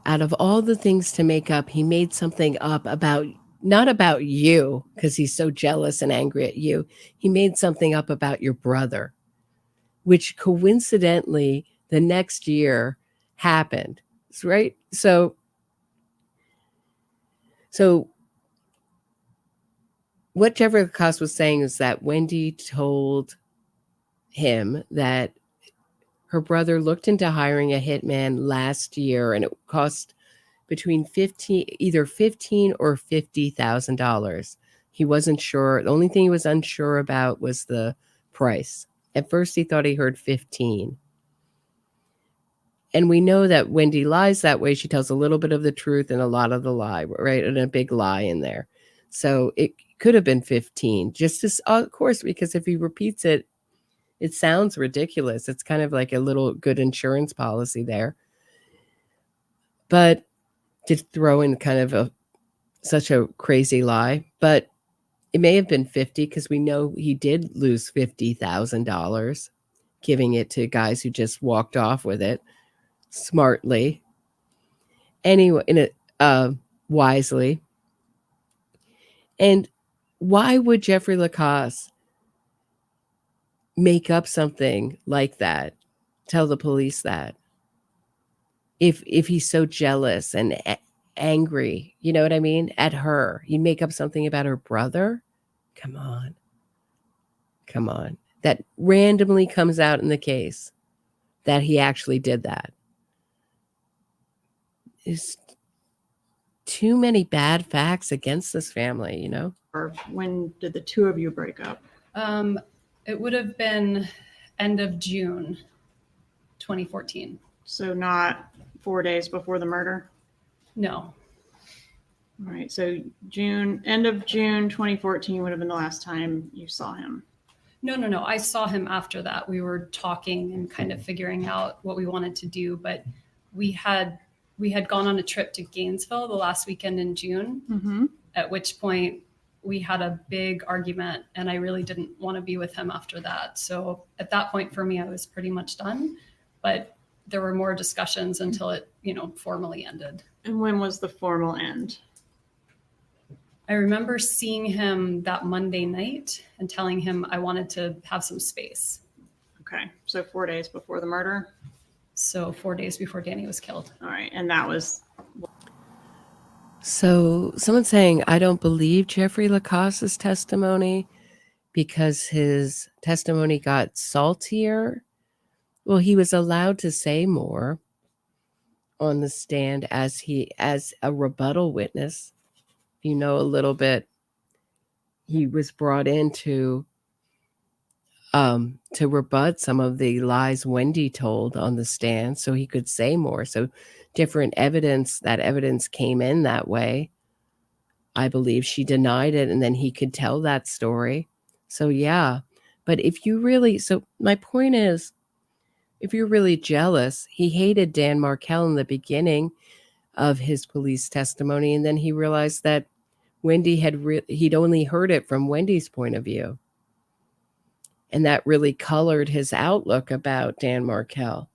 Out of all the things to make up, he made something up about, not about you, because he's so jealous and angry at you. He made something up about your brother, which coincidentally the next year happened. Right? So what Jeffrey Lacoste was saying is that Wendi told him that her brother looked into hiring a hitman last year and it cost between either $15,000 or $50,000. He wasn't sure. The only thing he was unsure about was the price. At first he thought he heard 15. And we know that Wendi lies that way. She tells a little bit of the truth and a lot of the lie, right? And a big lie in there. So it could have been 15, just as, of course, because if he repeats it, it sounds ridiculous. It's kind of like a little good insurance policy there. But to throw in kind of such a crazy lie, but it may have been 50 because we know he did lose $50,000 giving it to guys who just walked off with it smartly. Anyway, wisely. And why would Jeffrey Lacoste make up something like that? Tell the police that? If he's so jealous and angry, you know what I mean? At her. You make up something about her brother? Come on. That randomly comes out in the case that he actually did that. There's too many bad facts against this family, you know? Or when did the two of you break up? It would have been end of June 2014. So not 4 days before the murder? No. All right. So end of June 2014 would have been the last time you saw him. No. I saw him after that. We were talking and kind of figuring out what we wanted to do, but we had gone on a trip to Gainesville the last weekend in June, Mm-hmm. at which point we had a big argument and I really didn't want to be with him after that. So at that point for me, I was pretty much done, but there were more discussions until it, formally ended. And when was the formal end? I remember seeing him that Monday night and telling him I wanted to have some space. Okay, so 4 days before the murder? So 4 days before Danny was killed. All right, and that was... So someone's saying, I don't believe Jeffrey Lacosse's testimony because his testimony got saltier. Well, he was allowed to say more on the stand as a rebuttal witness. You know, a little bit, he was brought in to rebut some of the lies Wendi told on the stand so he could say more. So different evidence, that evidence came in that way. I believe she denied it and then he could tell that story. So yeah, but my point is, if you're really jealous, he hated Dan Markel in the beginning of his police testimony. And then he realized that Wendi he'd only heard it from Wendy's point of view. And that really colored his outlook about Dan Markel.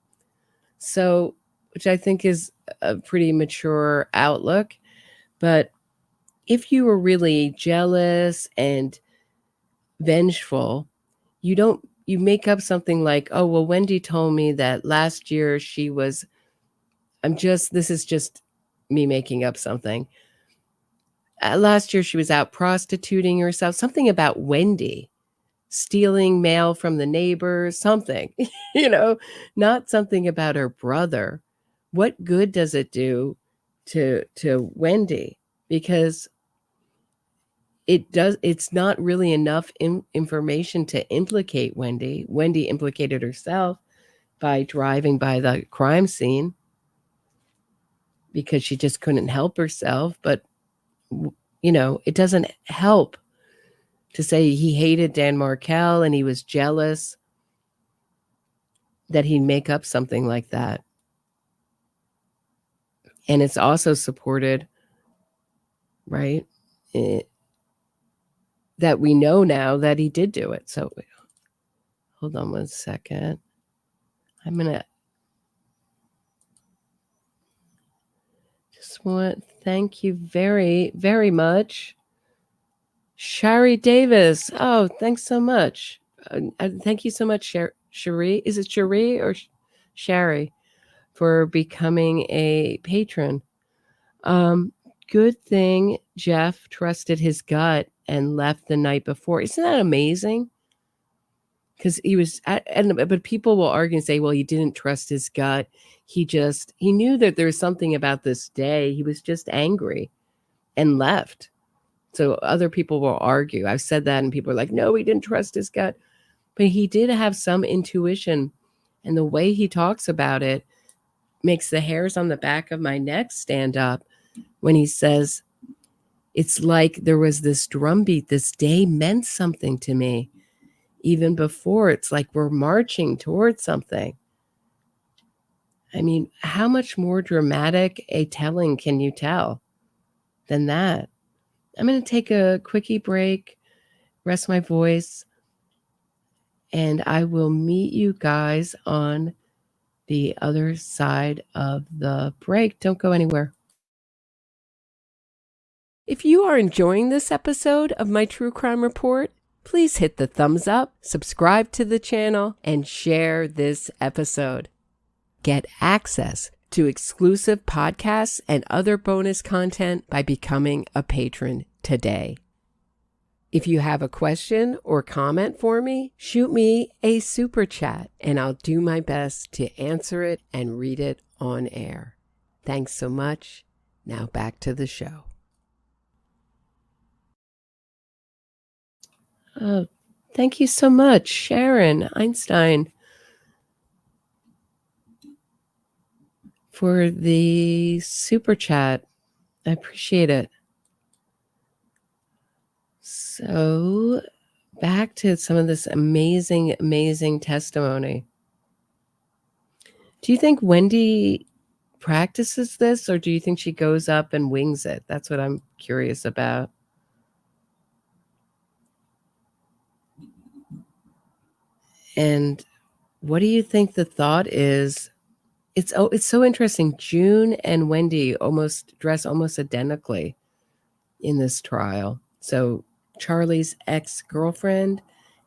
So, which I think is a pretty mature outlook. But if you were really jealous and vengeful, you make up something like, oh, well, Wendi told me that last year this is just me making up something. Last year she was out prostituting herself, something about Wendi stealing mail from the neighbors, something, not something about her brother. What good does it do to Wendi? Because it's not really enough information to implicate Wendi. Wendi implicated herself by driving by the crime scene because she just couldn't help herself. But, it doesn't help to say he hated Dan Markel and he was jealous that he'd make up something like that. And it's also supported, right, that we know now that he did do it. So hold on one second. I'm going to thank you very, very much. Shari Davis. Oh, thanks so much. Thank you so much, Shari. Is it Shari or Shari for becoming a patron? Good thing Jeff trusted his gut and left the night before. Isn't that amazing? Because but people will argue and say, well, he didn't trust his gut. He knew that there was something about this day. He was just angry and left. So other people will argue. I've said that and people are like, no, he didn't trust his gut. But he did have some intuition. And the way he talks about it makes the hairs on the back of my neck stand up when he says, it's like there was this drumbeat. This day meant something to me. Even before, it's like we're marching towards something. I mean, how much more dramatic a telling can you tell than that? I'm going to take a quickie break, rest my voice, and I will meet you guys on the other side of the break. Don't go anywhere. If you are enjoying this episode of my True Crime Report, please hit the thumbs up, subscribe to the channel, and share this episode. Get access to exclusive podcasts and other bonus content by becoming a patron today. If you have a question or comment for me, shoot me a super chat and I'll do my best to answer it and read it on air. Thanks so much. Now back to the show. Oh, thank you so much, Sharon Einstein, for the super chat. I appreciate it. So back to some of this amazing, amazing testimony. Do you think Wendi practices this, or do you think she goes up and wings it? That's what I'm curious about. And what do you think the thought is? It's so interesting. June and Wendi dress almost identically in this trial. So Charlie's ex-girlfriend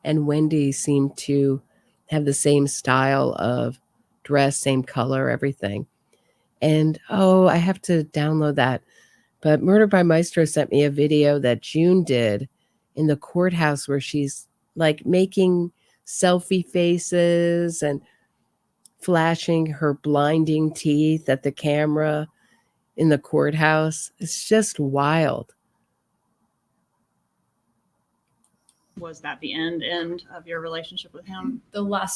and Wendi seem to have the same style of dress, same color, everything. And I have to download that. But Murder by Maestro sent me a video that June did in the courthouse where she's like making selfie faces and flashing her blinding teeth at the camera in the courthouse. It's just wild. Was that the end of your relationship with him?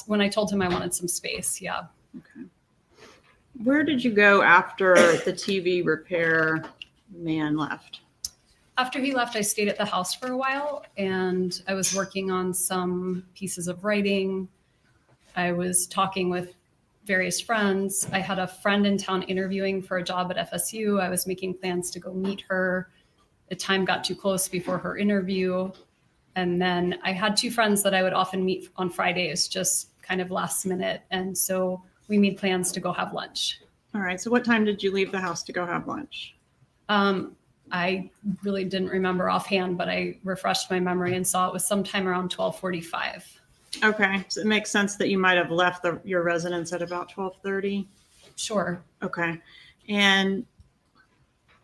When I told him I wanted some space, yeah. Okay. Where did you go after the TV repair man left? After he left, I stayed at the house for a while, and I was working on some pieces of writing. I was talking with various friends. I had a friend in town interviewing for a job at FSU. I was making plans to go meet her. The time got too close before her interview. And then I had two friends that I would often meet on Fridays, just kind of last minute. And so we made plans to go have lunch. All right. So what time did you leave the house to go have lunch? I really didn't remember offhand, but I refreshed my memory and saw it was sometime around 12:45. Okay. So it makes sense that you might have left your residence at about 12:30. Sure. Okay. And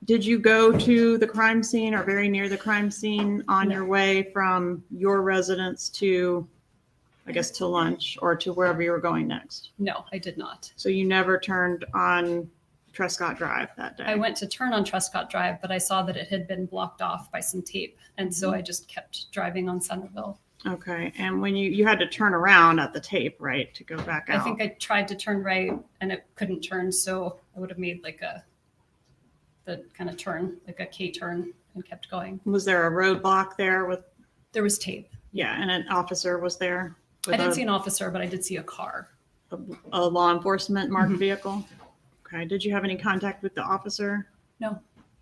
did you go to the crime scene or very near the crime scene on your way from your residence to, I guess, to lunch or to wherever you were going next? No, I did not. So you never turned on Trescott Drive that day? I went to turn on Trescott Drive, but I saw that it had been blocked off by some tape. And so I just kept driving on Centerville. Okay. And when you had to turn around at the tape, right, to go back out? I think I tried to turn right and it couldn't turn. So I would have made like the kind of turn, like a K turn, and kept going. Was there a roadblock there There was tape. Yeah, and an officer was there? I didn't see an officer, but I did see a car. A law enforcement marked vehicle? Okay. Did you have any contact with the officer? No.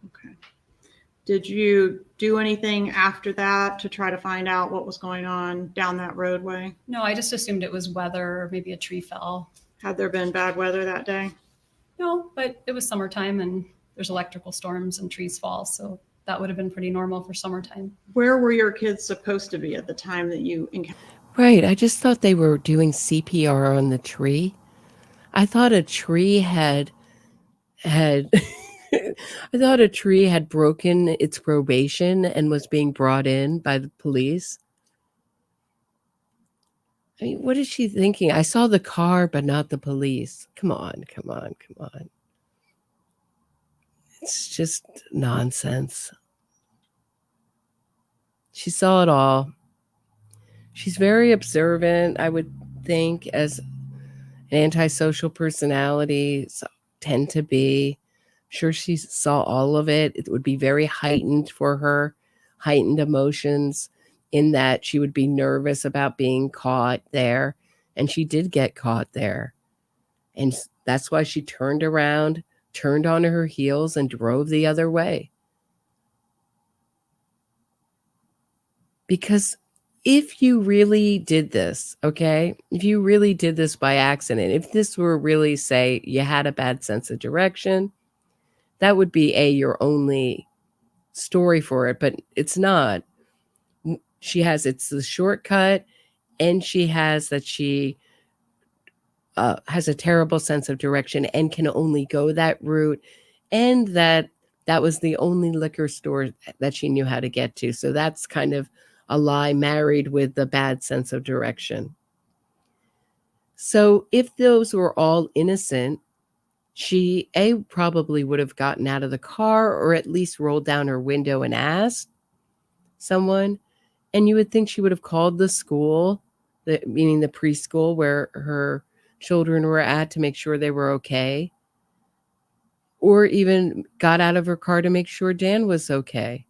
Okay. Did you do anything after that to try to find out what was going on down that roadway? No, I just assumed it was weather or maybe a tree fell. Had there been bad weather that day? No, but it was summertime and there's electrical storms and trees fall. So that would have been pretty normal for summertime. Where were your kids supposed to be at the time that you encountered? Right. I just thought they were doing CPR on the tree. I thought a tree had I thought a tree had broken its probation and was being brought in by the police. I mean, what is she thinking? I saw the car, but not the police. Come on. It's just nonsense. She saw it all. She's very observant, I would think, as an antisocial personality tend to be. I'm sure she saw all of it. It would be very heightened for her, heightened emotions in that she would be nervous about being caught there. And she did get caught there. And that's why she turned around, turned on her heels, and drove the other way. Because if you really did this, okay, if you really did this by accident, if this were really, say, you had a bad sense of direction, that would be your only story for it, but it's not. It's the shortcut, and she has that she has a terrible sense of direction and can only go that route, and that was the only liquor store that she knew how to get to. So that's kind of a lie married with the bad sense of direction. So if those were all innocent, she probably would have gotten out of the car or at least rolled down her window and asked someone. And you would think she would have called the school, meaning the preschool where her children were at, to make sure they were okay. Or even got out of her car to make sure Dan was okay.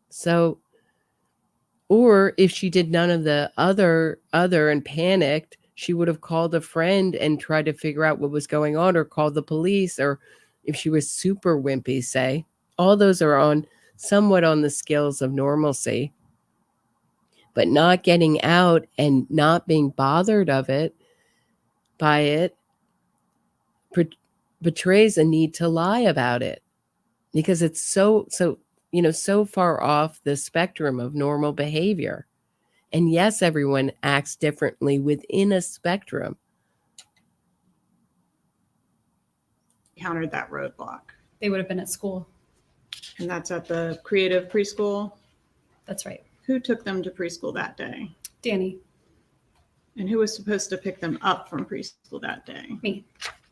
So Or if she did none of the other and panicked, she would have called a friend and tried to figure out what was going on, or called the police, or if she was super wimpy, say. All those are somewhat on the scales of normalcy. But not getting out and not being bothered by it betrays a need to lie about it, because it's so far off the spectrum of normal behavior. And yes, everyone acts differently within a spectrum. Encountered that roadblock. They would have been at school. And that's at the creative preschool. That's right. Who took them to preschool that day? Danny. And who was supposed to pick them up from preschool that day? Me.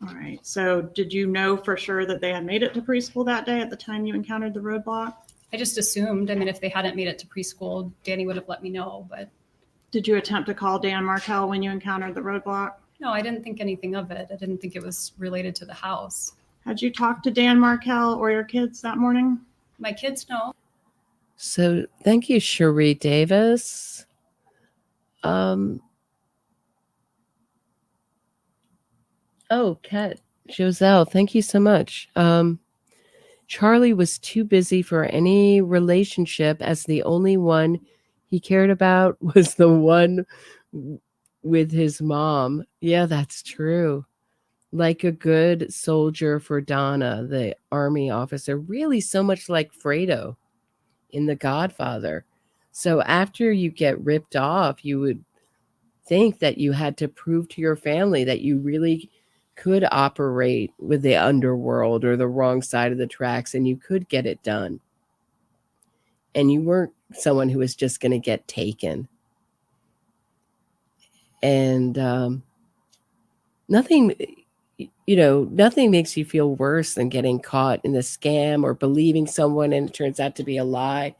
All right. So did you know for sure that they had made it to preschool that day at the time you encountered the roadblock? I just assumed. I mean, if they hadn't made it to preschool, Danny would have let me know. But did you attempt to call Dan Markel when you encountered the roadblock? no, I didn't think anything of it. I didn't think it was related to the house. Had you talked to Dan Markel or your kids that morning? My kids know. So thank you, Shari Davis. Kat Joselle, thank you so much. Charlie was too busy for any relationship, as the only one he cared about was the one with his mom. Yeah, that's true. Like a good soldier for Donna, the army officer, really so much like Fredo in The Godfather. So after you get ripped off, you would think that you had to prove to your family that you really could operate with the underworld or the wrong side of the tracks, and you could get it done. And you weren't someone who was just going to get taken. And nothing makes you feel worse than getting caught in a scam or believing someone and it turns out to be a lie.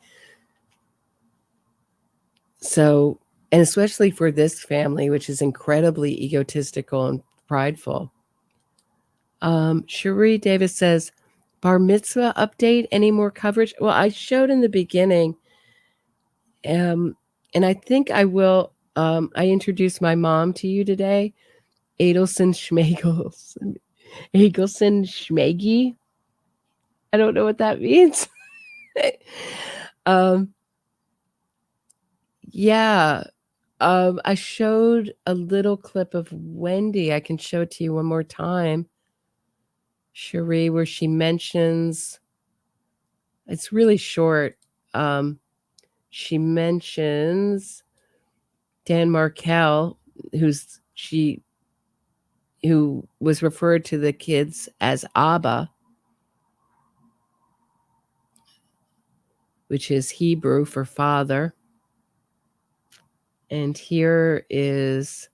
So, and especially for this family, which is incredibly egotistical and prideful. Shari Davis says, bar mitzvah update, any more coverage? Well, I showed in the beginning, and I think I will. I introduced my mom to you today, Adelson Schmegi. I don't know what that means. I showed a little clip of Wendi. I can show it to you one more time. Shari, where she mentions, it's really short. She mentions Dan Markel, who was referred to the kids as Abba, which is Hebrew for father. And here is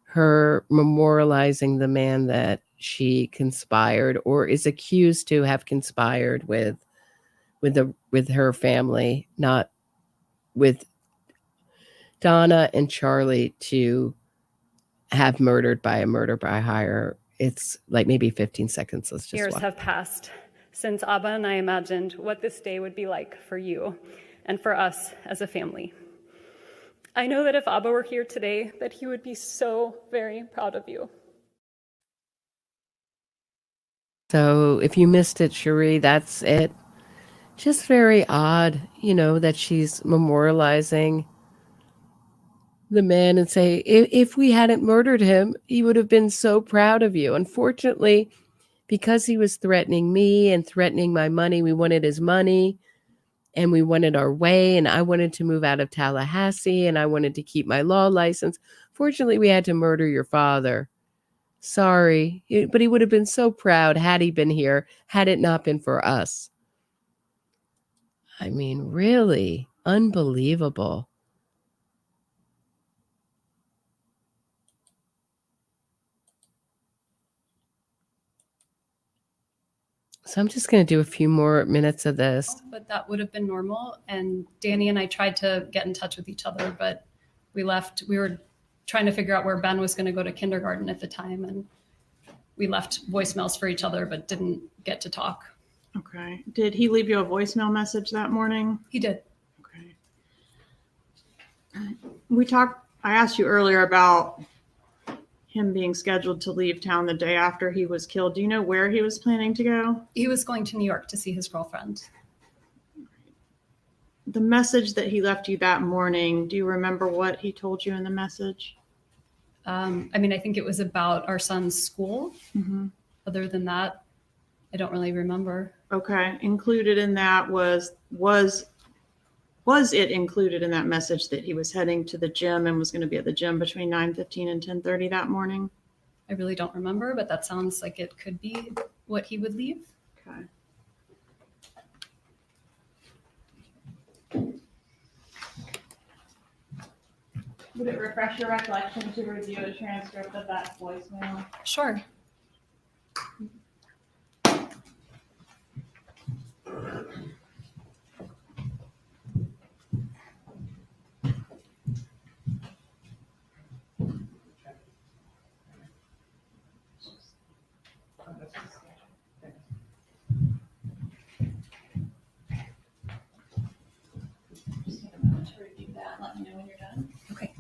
her memorializing the man that she conspired or is accused to have conspired with her family, not with Donna and Charlie, to have murdered by a murder by hire. It's like maybe 15 seconds. Let's just Years watch. have passed since Abba and I imagined what this day would be like for you and for us as a family. I know that if Abba were here today, that he would be so very proud of you. So if you missed it, Shari, that's it. Just very odd, that she's memorializing the man and say, if we hadn't murdered him, he would have been so proud of you. Unfortunately, because he was threatening me and threatening my money, we wanted his money and we wanted our way. And I wanted to move out of Tallahassee and I wanted to keep my law license. Fortunately, we had to murder your father. Sorry, but he would have been so proud had he been here, had it not been for us. I mean, really unbelievable. So I'm just going to do a few more minutes of this. But that would have been normal. And Danny and I tried to get in touch with each other, but we left. We were trying to figure out where Ben was going to go to kindergarten at the time. And we left voicemails for each other, but didn't get to talk. Okay. Did he leave you a voicemail message that morning? He did. Okay. I asked you earlier about him being scheduled to leave town the day after he was killed. Do you know where he was planning to go? He was going to New York to see his girlfriend. The message that he left you that morning, do you remember what he told you in the message? I think it was about our son's school. Mm-hmm. Other than that, I don't really remember. Okay. Included in that was it included in that message that he was heading to the gym and was going to be at the gym between 9:15 and 10:30 that morning? I really don't remember, but that sounds like it could be what he would leave. Okay. Would it refresh your recollection to review a transcript of that voicemail? Sure. Just take a moment to review that. Let me know when you're done. Okay.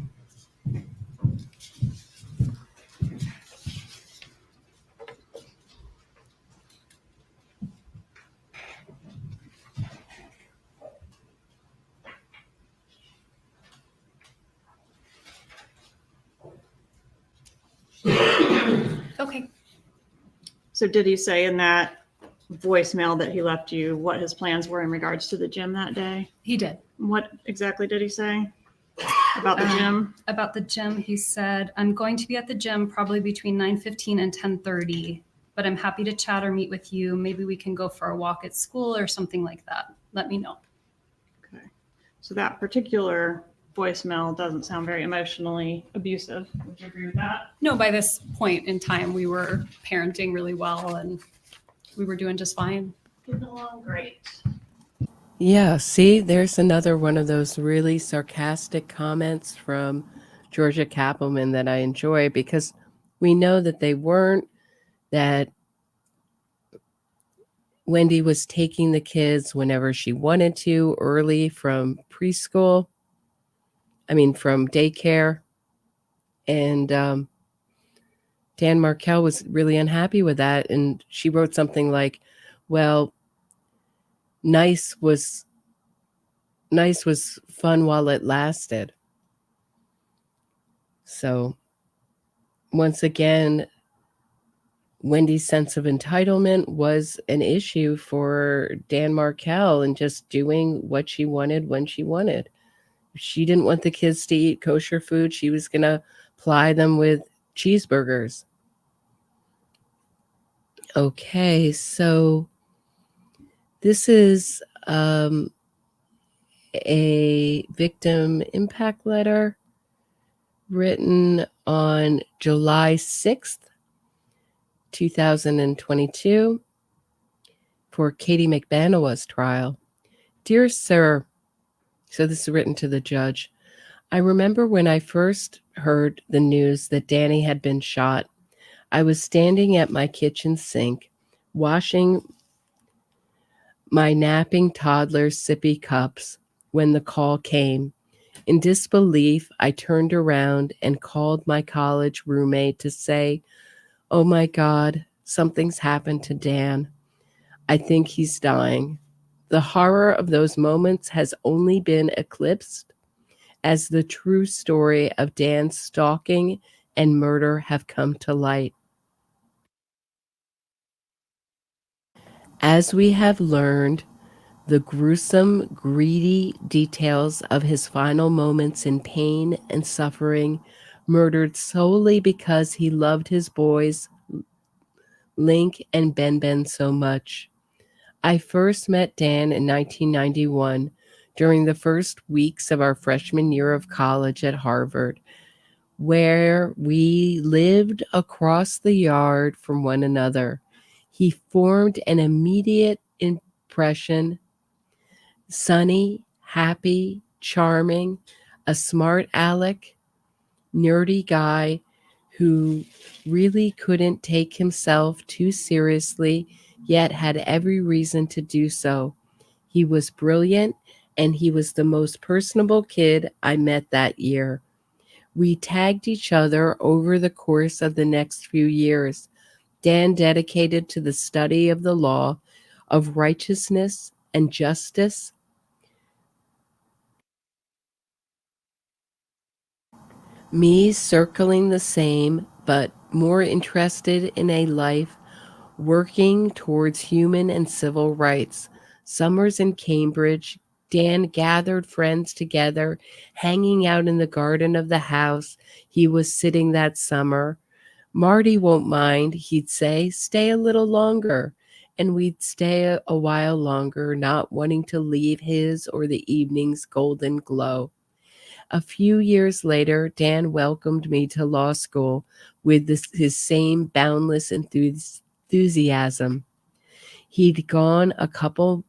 Okay. So did he say in that voicemail that he left you what his plans were in regards to the gym that day? He did. What exactly did he say about the gym? About the gym, he said, I'm going to be at the gym probably between 9:15 and 10:30, but I'm happy to chat or meet with you. Maybe we can go for a walk at school or something like that. Let me know. Okay. So that particular voicemail doesn't sound very emotionally abusive. Would you agree with that? No, by this point in time, we were parenting really well and we were doing just fine. Getting along great. Yeah, see, there's another one of those really sarcastic comments from Georgia Kappelman that I enjoy, because we know that they weren't, that Wendi was taking the kids whenever she wanted to, early from preschool. From daycare. And Dan Markel was really unhappy with that. And she wrote something like, well, nice was fun while it lasted. So once again, Wendy's sense of entitlement was an issue for Dan Markel, and just doing what she wanted when she wanted. If she didn't want the kids to eat kosher food, she was going to ply them with cheeseburgers. Okay, so this is a victim impact letter written on July 6th, 2022 for Katie McBanawa's trial. Dear Sir, so this is written to the judge. I remember when I first heard the news that Danny had been shot. I was standing at my kitchen sink, washing my napping toddler's sippy cups when the call came. In disbelief, I turned around and called my college roommate to say, oh my God, something's happened to Dan. I think he's dying. The horror of those moments has only been eclipsed as the true story of Dan's stalking and murder have come to light. As we have learned, the gruesome, greedy details of his final moments in pain and suffering, murdered solely because he loved his boys, Link and Ben so much. I first met Dan in 1991 during the first weeks of our freshman year of college at Harvard, where we lived across the yard from one another. He formed an immediate impression. Sunny, happy, charming, a smart aleck, nerdy guy who really couldn't take himself too seriously, yet had every reason to do so. He was brilliant and he was the most personable kid I met that year. We tagged each other over the course of the next few years. Dan dedicated to the study of the law, of righteousness and justice. Me circling the same, but more interested in a life working towards human and civil rights. Summers in Cambridge, Dan gathered friends together, hanging out in the garden of the house he was sitting that summer. Marty won't mind, he'd say, stay a little longer. And we'd stay a while longer, not wanting to leave his or the evening's golden glow. A few years later, Dan welcomed me to law school with his same boundless enthusiasm. He'd gone a couple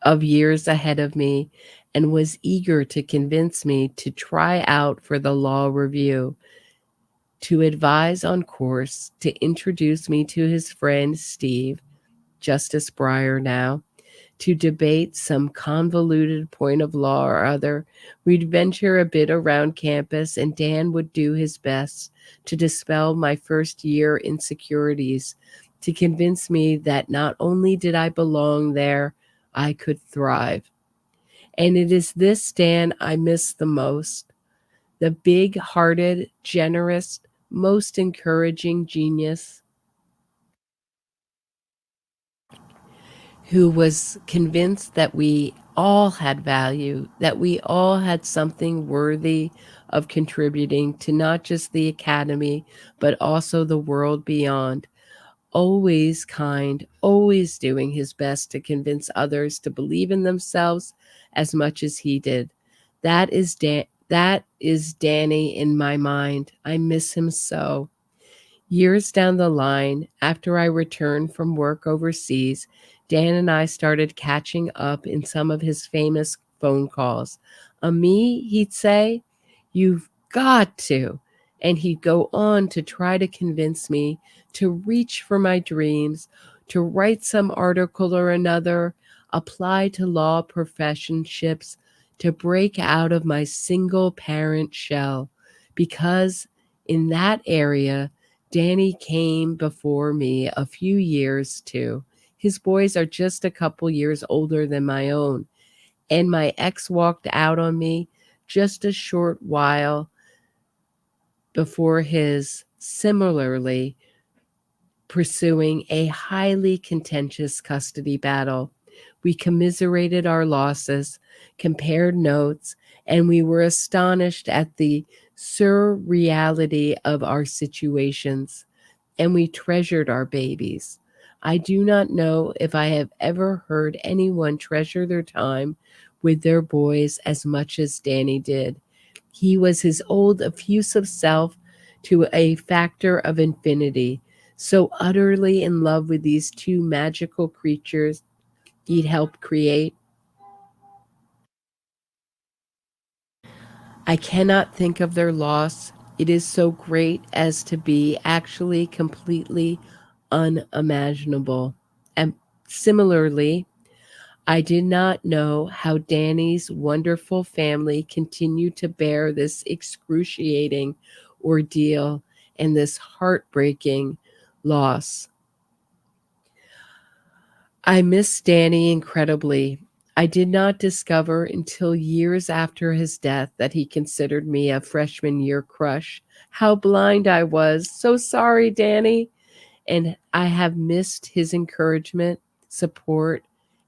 of years ahead of me and was eager to convince me to try out for the law review, to advise on course, to introduce me to his friend Steve, Justice Breyer now, to debate some convoluted point of law or other. We'd venture a bit around campus, and Dan would do his best to dispel my first year insecurities, to convince me that not only did I belong there, I could thrive. And it is this Dan I miss the most, the big-hearted, generous, most encouraging genius who was convinced that we all had value, that we all had something worthy of contributing to not just the academy, but also the world beyond. Always kind, always doing his best to convince others to believe in themselves as much as he did. That is Danny in my mind. I miss him so. Years down the line, after I returned from work overseas, Dan and I started catching up in some of his famous phone calls. Me, he'd say, you've got to. And he'd go on to try to convince me to reach for my dreams, to write some article or another, apply to law professiorships, to break out of my single parent shell. Because in that area, Danny came before me a few years too. His boys are just a couple years older than my own. And my ex walked out on me just a short while before his, similarly pursuing a highly contentious custody battle. We commiserated our losses, compared notes, and we were astonished at the surreality of our situations, and we treasured our babies. I do not know if I have ever heard anyone treasure their time with their boys as much as Danny did. He was his old effusive self to a factor of infinity, so utterly in love with these two magical creatures he'd helped create. I cannot think of their loss. It is so great as to be actually completely unimaginable. And similarly, I did not know how Danny's wonderful family continued to bear this excruciating ordeal and this heartbreaking loss. I miss Danny incredibly. I did not discover until years after his death that he considered me a freshman year crush. How blind I was. So sorry, Danny. And I have missed his encouragement, support,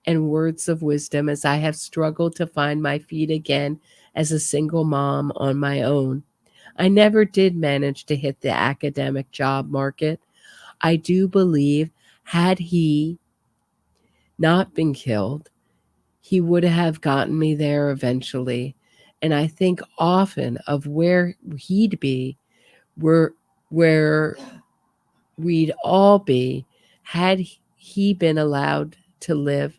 and words of wisdom as I have struggled to find my feet again as a single mom on my own. I never did manage to hit the academic job market. I do believe had he not been killed, he would have gotten me there eventually. And I think often of where he'd be, where we'd all be had he been allowed to live.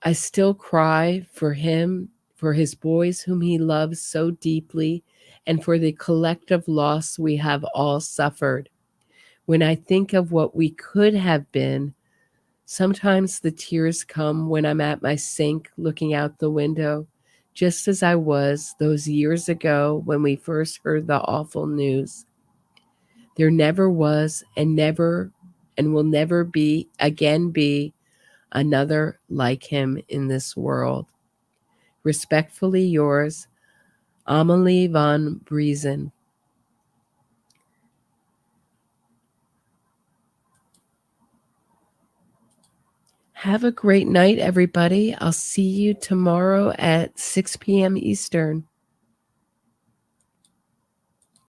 I still cry for him, for his boys whom he loves so deeply, and for the collective loss we have all suffered. When I think of what we could have been, Sometimes the tears come when I'm at my sink looking out the window, just as I was those years ago when we first heard the awful news. There never was and will never be another like him in this world. Respectfully yours, Amelie von Briesen. Have a great night, everybody. I'll see you tomorrow at 6 p.m. Eastern.